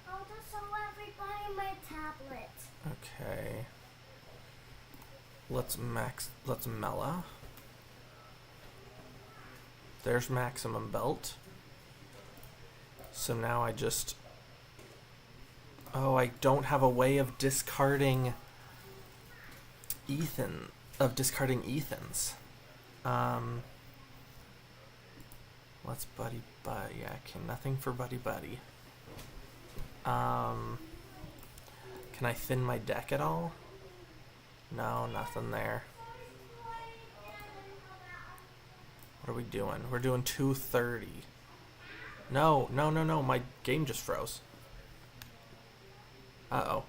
I'll just show everybody my tablet. Okay. Let's Mela. There's Maximum Belt. So now I just... Oh, I don't have a way of discarding Ethans. Let's Buddy Buddy. Yeah, okay, nothing for Buddy Buddy. Can I thin my deck at all? No, nothing there. What are we doing? We're doing 230. No, my game just froze. Uh-oh.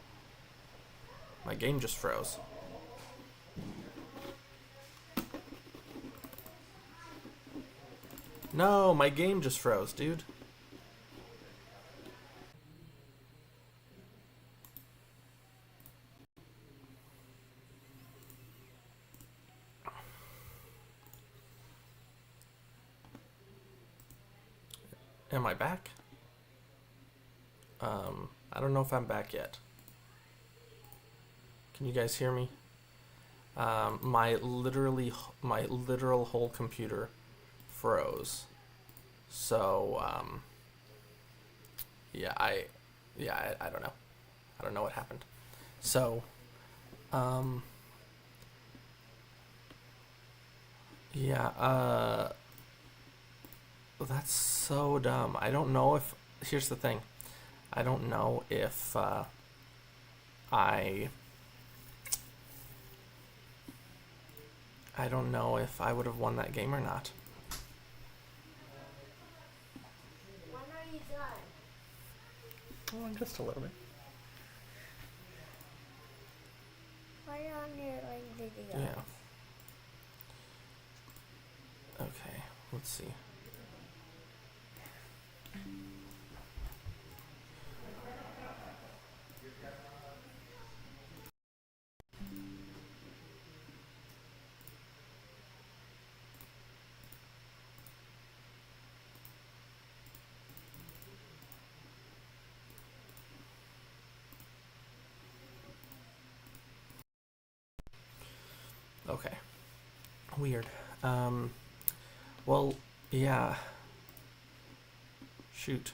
My game just froze. No, my game just froze, dude. Am I back? I don't know if I'm back yet. Can you guys hear me? My literal whole computer froze. So, yeah, I don't know. I don't know what happened. So, yeah, that's so dumb. I don't know if... Here's the thing. I don't know if I don't know if I would have won that game or not. When are you done? Oh, just a little bit. Put it on your video. Yeah. Okay, let's see. Okay. Weird. Well, yeah. Shoot.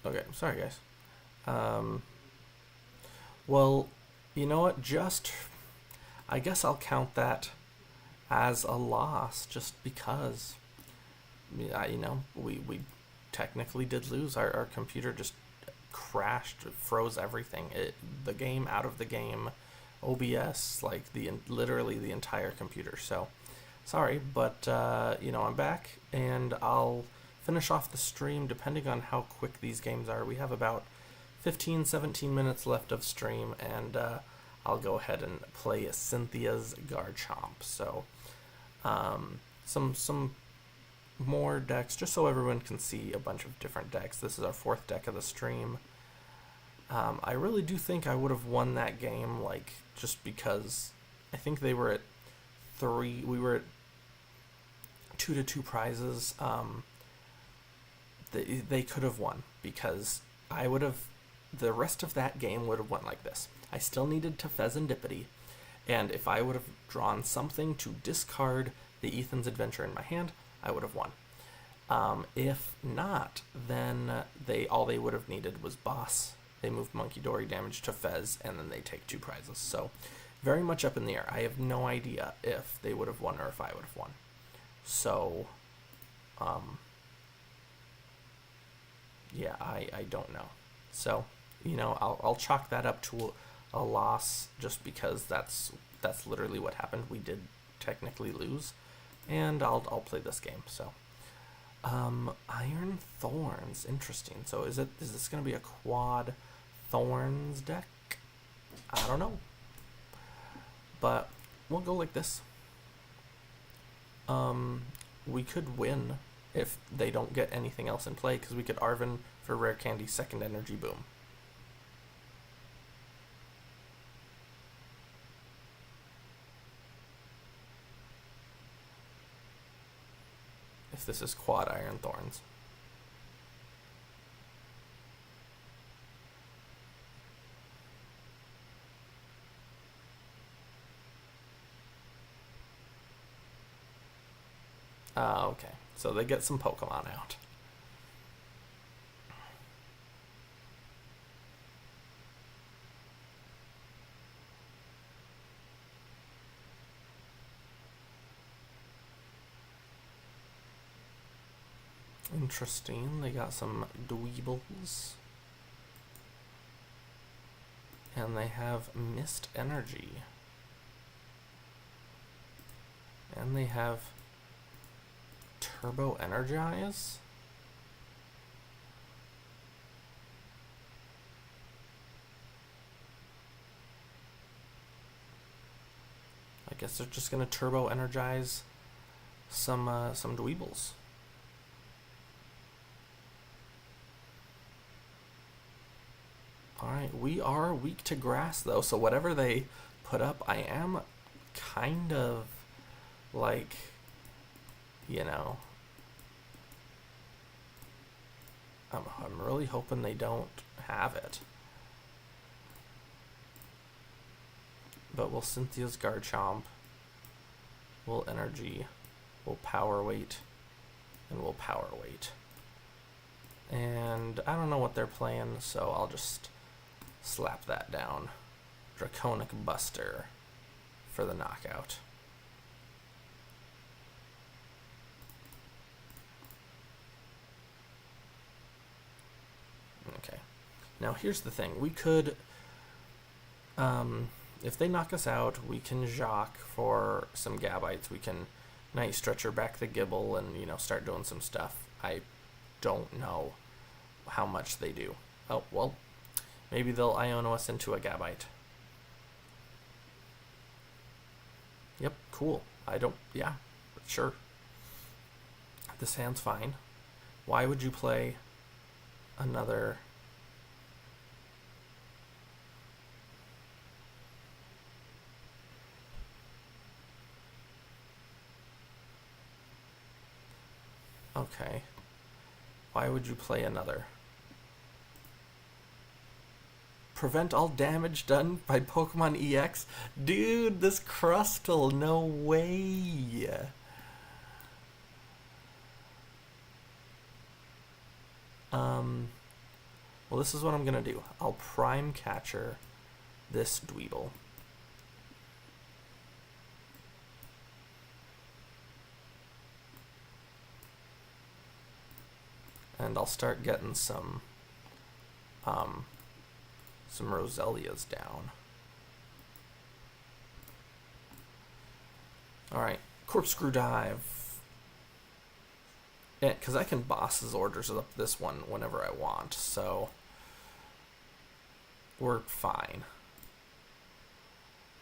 Okay, sorry guys. Well, you know what? I guess I'll count that as a loss just because, you know, we technically did lose. Our computer just crashed, froze everything. The game out of the game, OBS, like literally the entire computer. So sorry, but you know, I'm back and I'll finish off the stream depending on how quick these games are. We have about 15-17 minutes left of stream, and I'll go ahead and play Cynthia's Garchomp. So some more decks, just so everyone can see a bunch of different decks. This is our 4th deck of the stream. I really do think I would have won that game, like, just because I think they were at 3, we were at 2-2 prizes. They could have won, because I would have, the rest of that game would have went like this. I still needed to Fezandipity, and if I would have drawn something to discard the Ethan's Adventure in my hand, I would have won. If not, then all they would have needed was Boss they move Monkey Dory damage to Fez, and then they take 2 prizes. So very much up in the air. I have no idea if they would have won or if I would have won. So, yeah, I don't know. So, you know, I'll chalk that up to a loss just because that's literally what happened. We did technically lose, and I'll play this game. So, Iron Thorns, interesting. So is this going to be a quad Thorns deck? I don't know, but we'll go like this. We could win if they don't get anything else in play, because we could Arven for Rare Candy, second Energy Boom. If this is quad Iron Thorns. Okay, so they get some Pokemon out. Interesting, they got some Dweebles. And they have Mist Energy. And they have Turbo Energize? I guess they're just gonna Turbo Energize some Dweebles. Alright, we are weak to grass though, so whatever they put up, I am kind of like, you know, I'm really hoping they don't have it. But we'll Cynthia's Garchomp, we'll Energy, we'll Power Weight, and we'll Power Weight. And I don't know what they're playing, so I'll just slap that down. Draconic Buster for the knockout. Okay. Now here's the thing. We could, if they knock us out, we can Jacques for some Gabites. We can Night Stretcher back the Gibble and, you know, start doing some stuff. I don't know how much they do. Oh, well, maybe they'll Iono us into a Gabite. Yep, cool. Yeah, sure. This hand's fine. Why would you play another... Okay. Why would you play another? Prevent all damage done by Pokemon EX? Dude, this Crustle, no way. Well, this is what I'm gonna do. I'll Prime Catcher this Dweeble. And I'll start getting some Roselias down. Alright, Corkscrew Dive. Yeah, because I can boss his orders up this one whenever I want, so we're fine.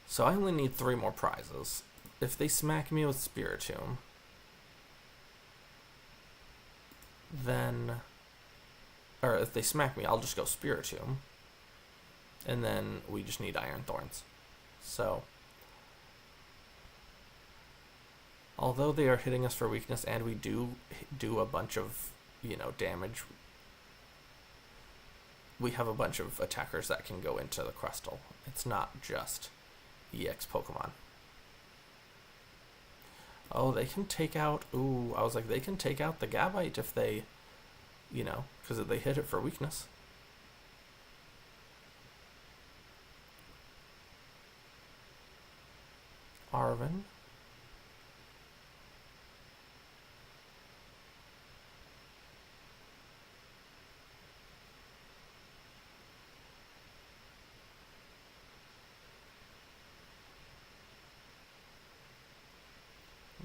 So I only need 3 more prizes. If they smack me with Spiritomb, then, or if they smack me, I'll just go Spiritomb, and then we just need Iron Thorns. So, although they are hitting us for weakness, and we do a bunch of, you know, damage, we have a bunch of attackers that can go into the Crustle. It's not just EX Pokemon. Oh, they can take out... Ooh, I was like, they can take out the Gabite if they, you know, because they hit it for weakness. Arvin.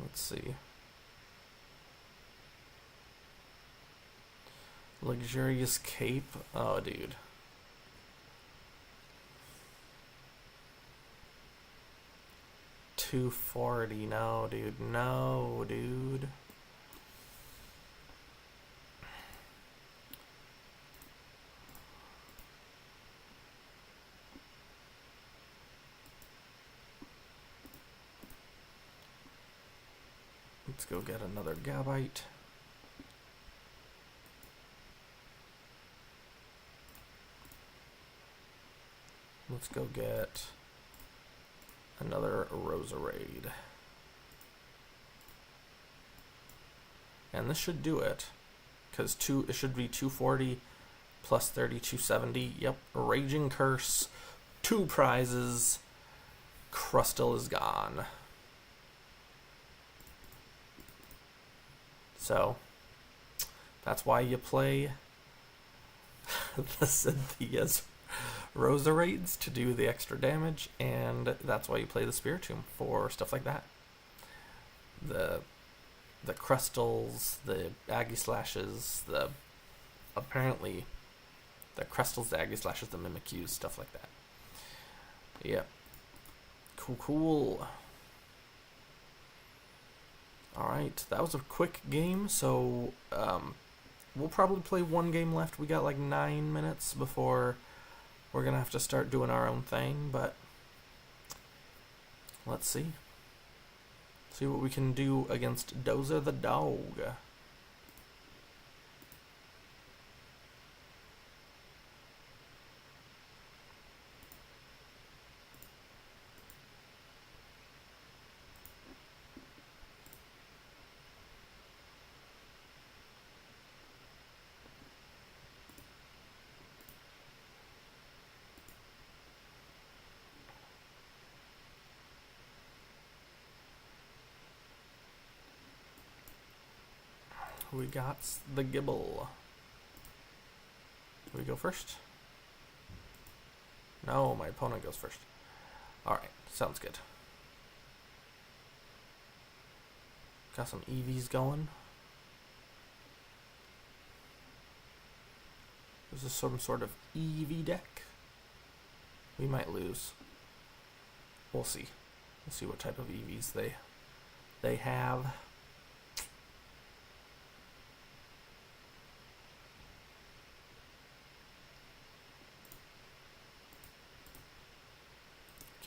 Let's see. Luxurious Cape. Oh, dude. $240. No, dude. No, dude. Let's go get another Gabite. Let's go get another Roserade. And this should do it. Because it should be 240 plus 30, 270. Yep, Raging Curse. 2 prizes. Crustle is gone. So, that's why you play the Cynthia's Roserades to do the extra damage, and that's why you play the Spiritomb for stuff like that. The Crustals, the Aegislashes, apparently the Crustals, the Aegislashes, the Mimikyus, stuff like that. Yep. Cool. Alright, that was a quick game, so we'll probably play one game left. We got like 9 minutes before we're going to have to start doing our own thing, but let's see. See what we can do against Dozer the dog. We got the Gibble. Do we go first? No, my opponent goes first. Alright, sounds good. Got some EVs going. This is some sort of EV deck. We might lose. We'll see. We'll see what type of EVs they have.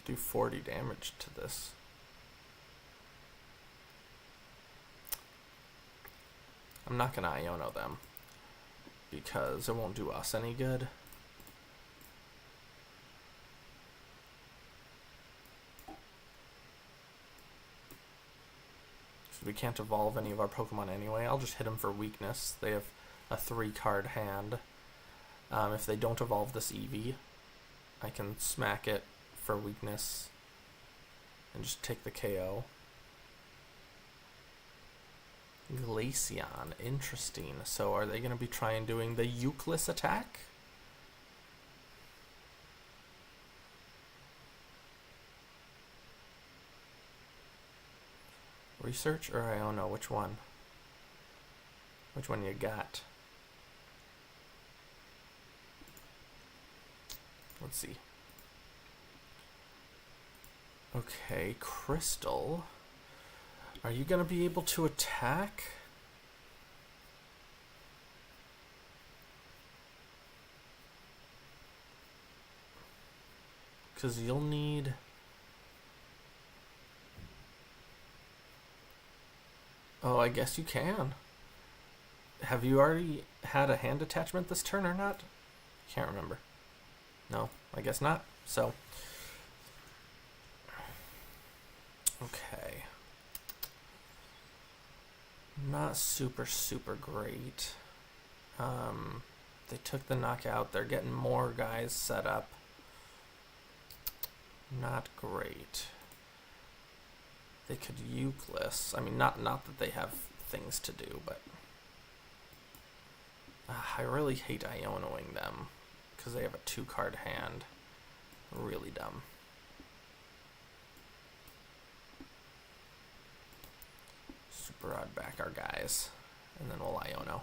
Do 40 damage to this. I'm not gonna Iono them because it won't do us any good. So we can't evolve any of our Pokemon anyway. I'll just hit them for weakness. They have a 3-card hand. If they don't evolve this Eevee, I can smack it for weakness and just take the KO. Glaceon, interesting. So are they going to be trying doing the Euclid attack? Research or I don't know which one. Which one you got? Let's see. Okay, Crystal. Are you going to be able to attack? Because you'll need... Oh, I guess you can. Have you already had a hand attachment this turn or not? Can't remember. No, I guess not. So... Okay. Not super great. They took the knockout. They're getting more guys set up. Not great. They could Euclid. I mean, not that they have things to do, but I really hate Ionoing them because they have a 2-card hand. Really dumb. Super Odd back our guys, and then we'll Iono.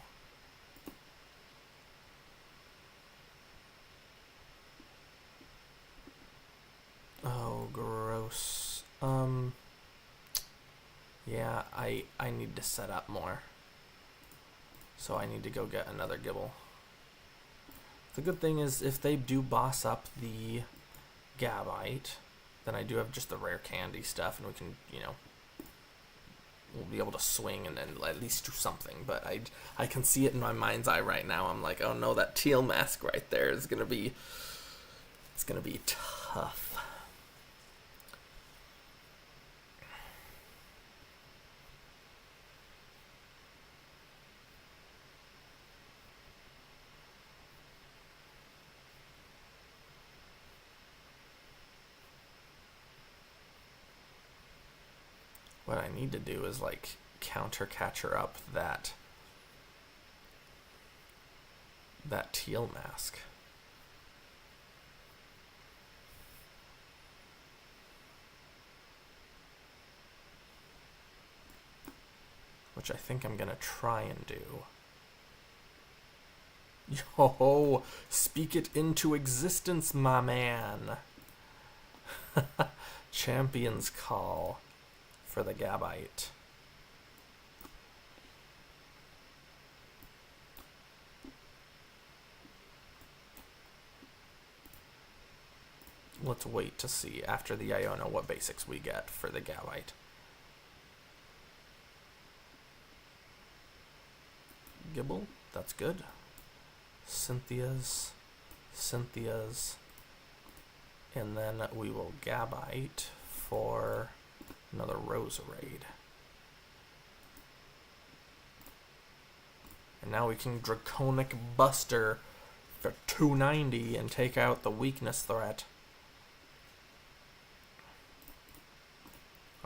Oh, gross. Yeah, I need to set up more. So I need to go get another Gibble. The good thing is if they do boss up the Gabite, then I do have just the rare candy stuff, and we can, you know, we'll be able to swing and then at least do something. But I can see it in my mind's eye right now. I'm like, oh no, that teal mask right there is gonna be, it's gonna be tough. What I need to do is like counter catcher up that teal mask. Which I think I'm gonna try and do. Yo, speak it into existence, my man. Champion's Call for the Gabite. Let's wait to see after the Iono what basics we get for the Gabite. Gibble, that's good. Cynthia's, and then we will Gabite for another Roserade. And now we can Draconic Buster for 290 and take out the weakness threat.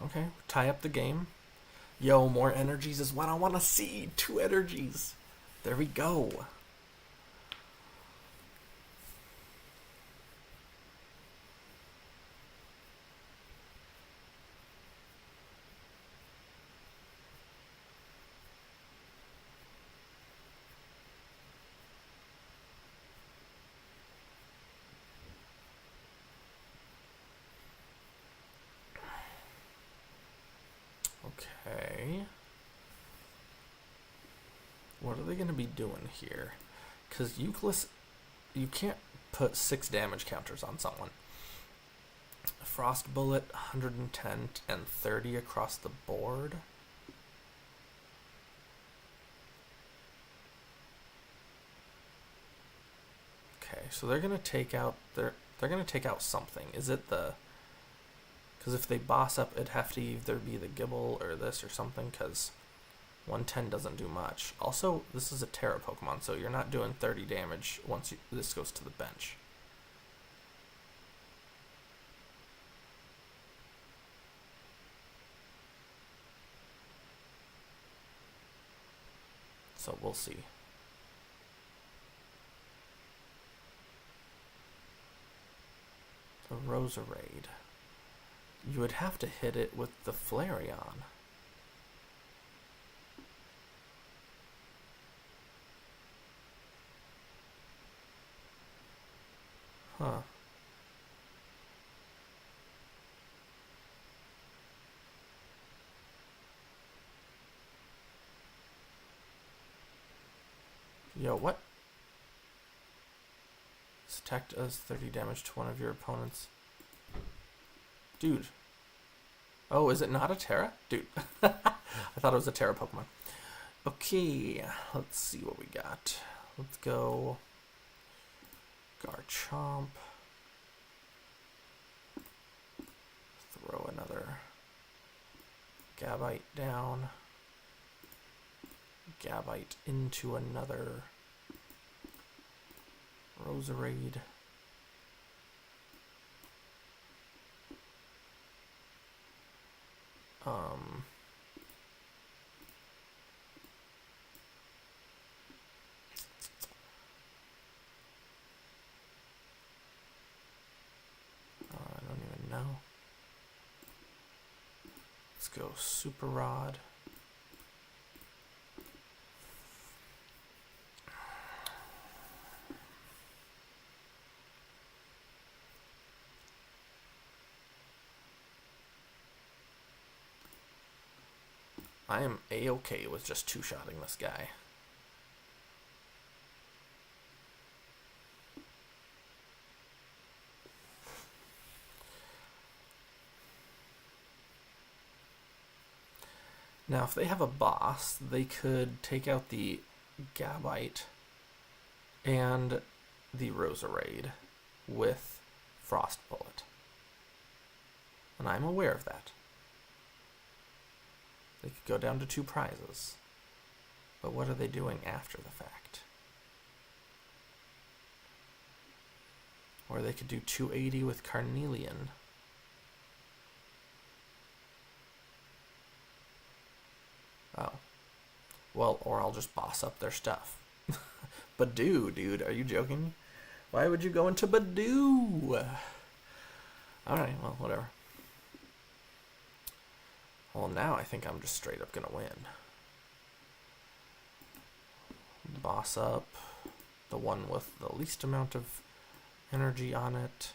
Okay, tie up the game. Yo, more energies is what I want to see. 2 energies. There we go. Okay. What are they going to be doing here? Because Euclid, you can't put 6 damage counters on someone. Frost Bullet, 110 and 30 across the board. Okay, so they're going to take out they're going to take out something. Is it the... Because if they boss up, it'd have to either be the Gibble or this or something, because 110 doesn't do much. Also, this is a Terra Pokemon, so you're not doing 30 damage once this goes to the bench. So we'll see. The Roserade. You would have to hit it with the Flareon. Huh. Yo, what? This attack does 30 damage to one of your opponents. Dude. Oh, is it not a Terra? Dude. I thought it was a Terra Pokemon. Okay, let's see what we got. Let's go Garchomp. Throw another Gabite down. Gabite into another Roserade. Um, I don't even know. Let's go Super Rod. I am A-okay with just two-shotting this guy. Now, if they have a boss, they could take out the Gabite and the Roserade with Frost Bullet. And I'm aware of that. They could go down to 2 prizes. But what are they doing after the fact? Or they could do 280 with Carnelian. Oh. Well, or I'll just boss up their stuff. Badoo, dude, are you joking? Why would you go into Badoo? Alright, well, whatever. Well, now I think I'm just straight up gonna win. Boss up the one with the least amount of energy on it.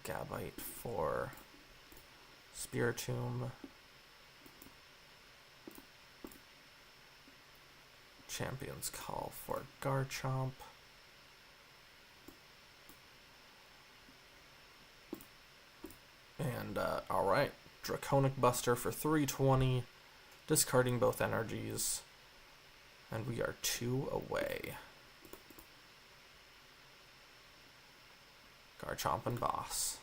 Gabite for Spiritomb. Champion's Call for Garchomp. And, alright, Draconic Buster for 320, discarding both energies, and we are 2 away. Garchomp and Boss.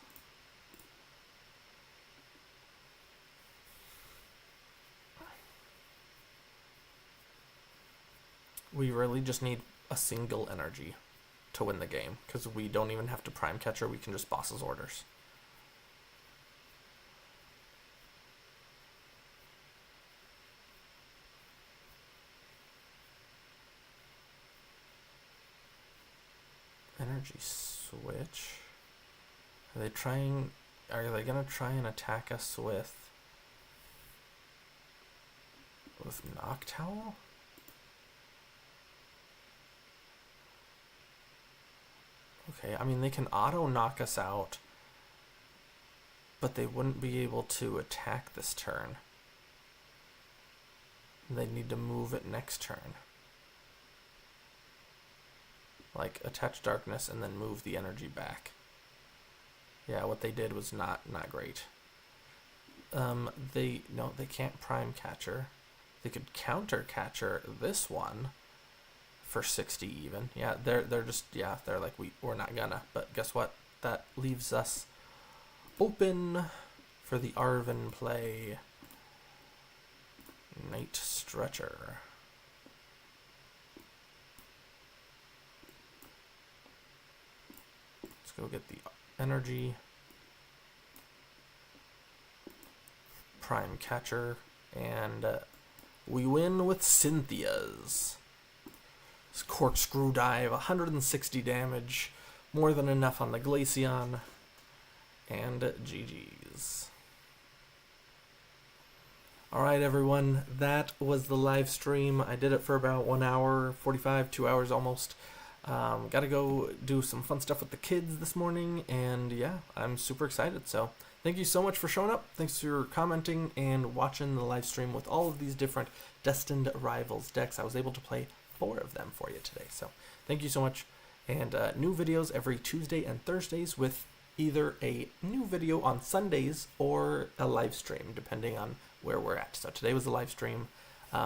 We really just need a single energy to win the game, because we don't even have to Prime Catcher, we can just Boss's orders. Energy switch. Are they gonna try and attack us with Noctowl? Okay, I mean they can auto knock us out, but they wouldn't be able to attack this turn. They'd need to move it next turn. Like, attach Darkness and then move the energy back. Yeah, what they did was not great. They can't Prime Catcher. They could Counter Catcher this one for 60 even. Yeah, they're like we're not gonna. But guess what? That leaves us open for the Arven play. Night Stretcher. Let's go get the energy. Prime Catcher, and we win with Cynthia's. Corkscrew Dive, 160 damage, more than enough on the Glaceon, and GG's. Alright everyone, that was the live stream. I did it for about 1 hour, 45, 2 hours almost. Gotta go do some fun stuff with the kids this morning, and yeah, I'm super excited. So thank you so much for showing up. Thanks for commenting and watching the live stream with all of these different Destined Rivals decks. I was able to play 4 of them for you today. So thank you so much. And new videos every Tuesday and Thursdays, with either a new video on Sundays or a live stream, depending on where we're at. So today was a live stream.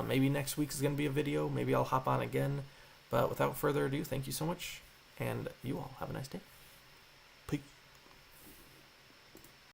Maybe next week is going to be a video. Maybe I'll hop on again. But without further ado, thank you so much. And you all have a nice day. Peace.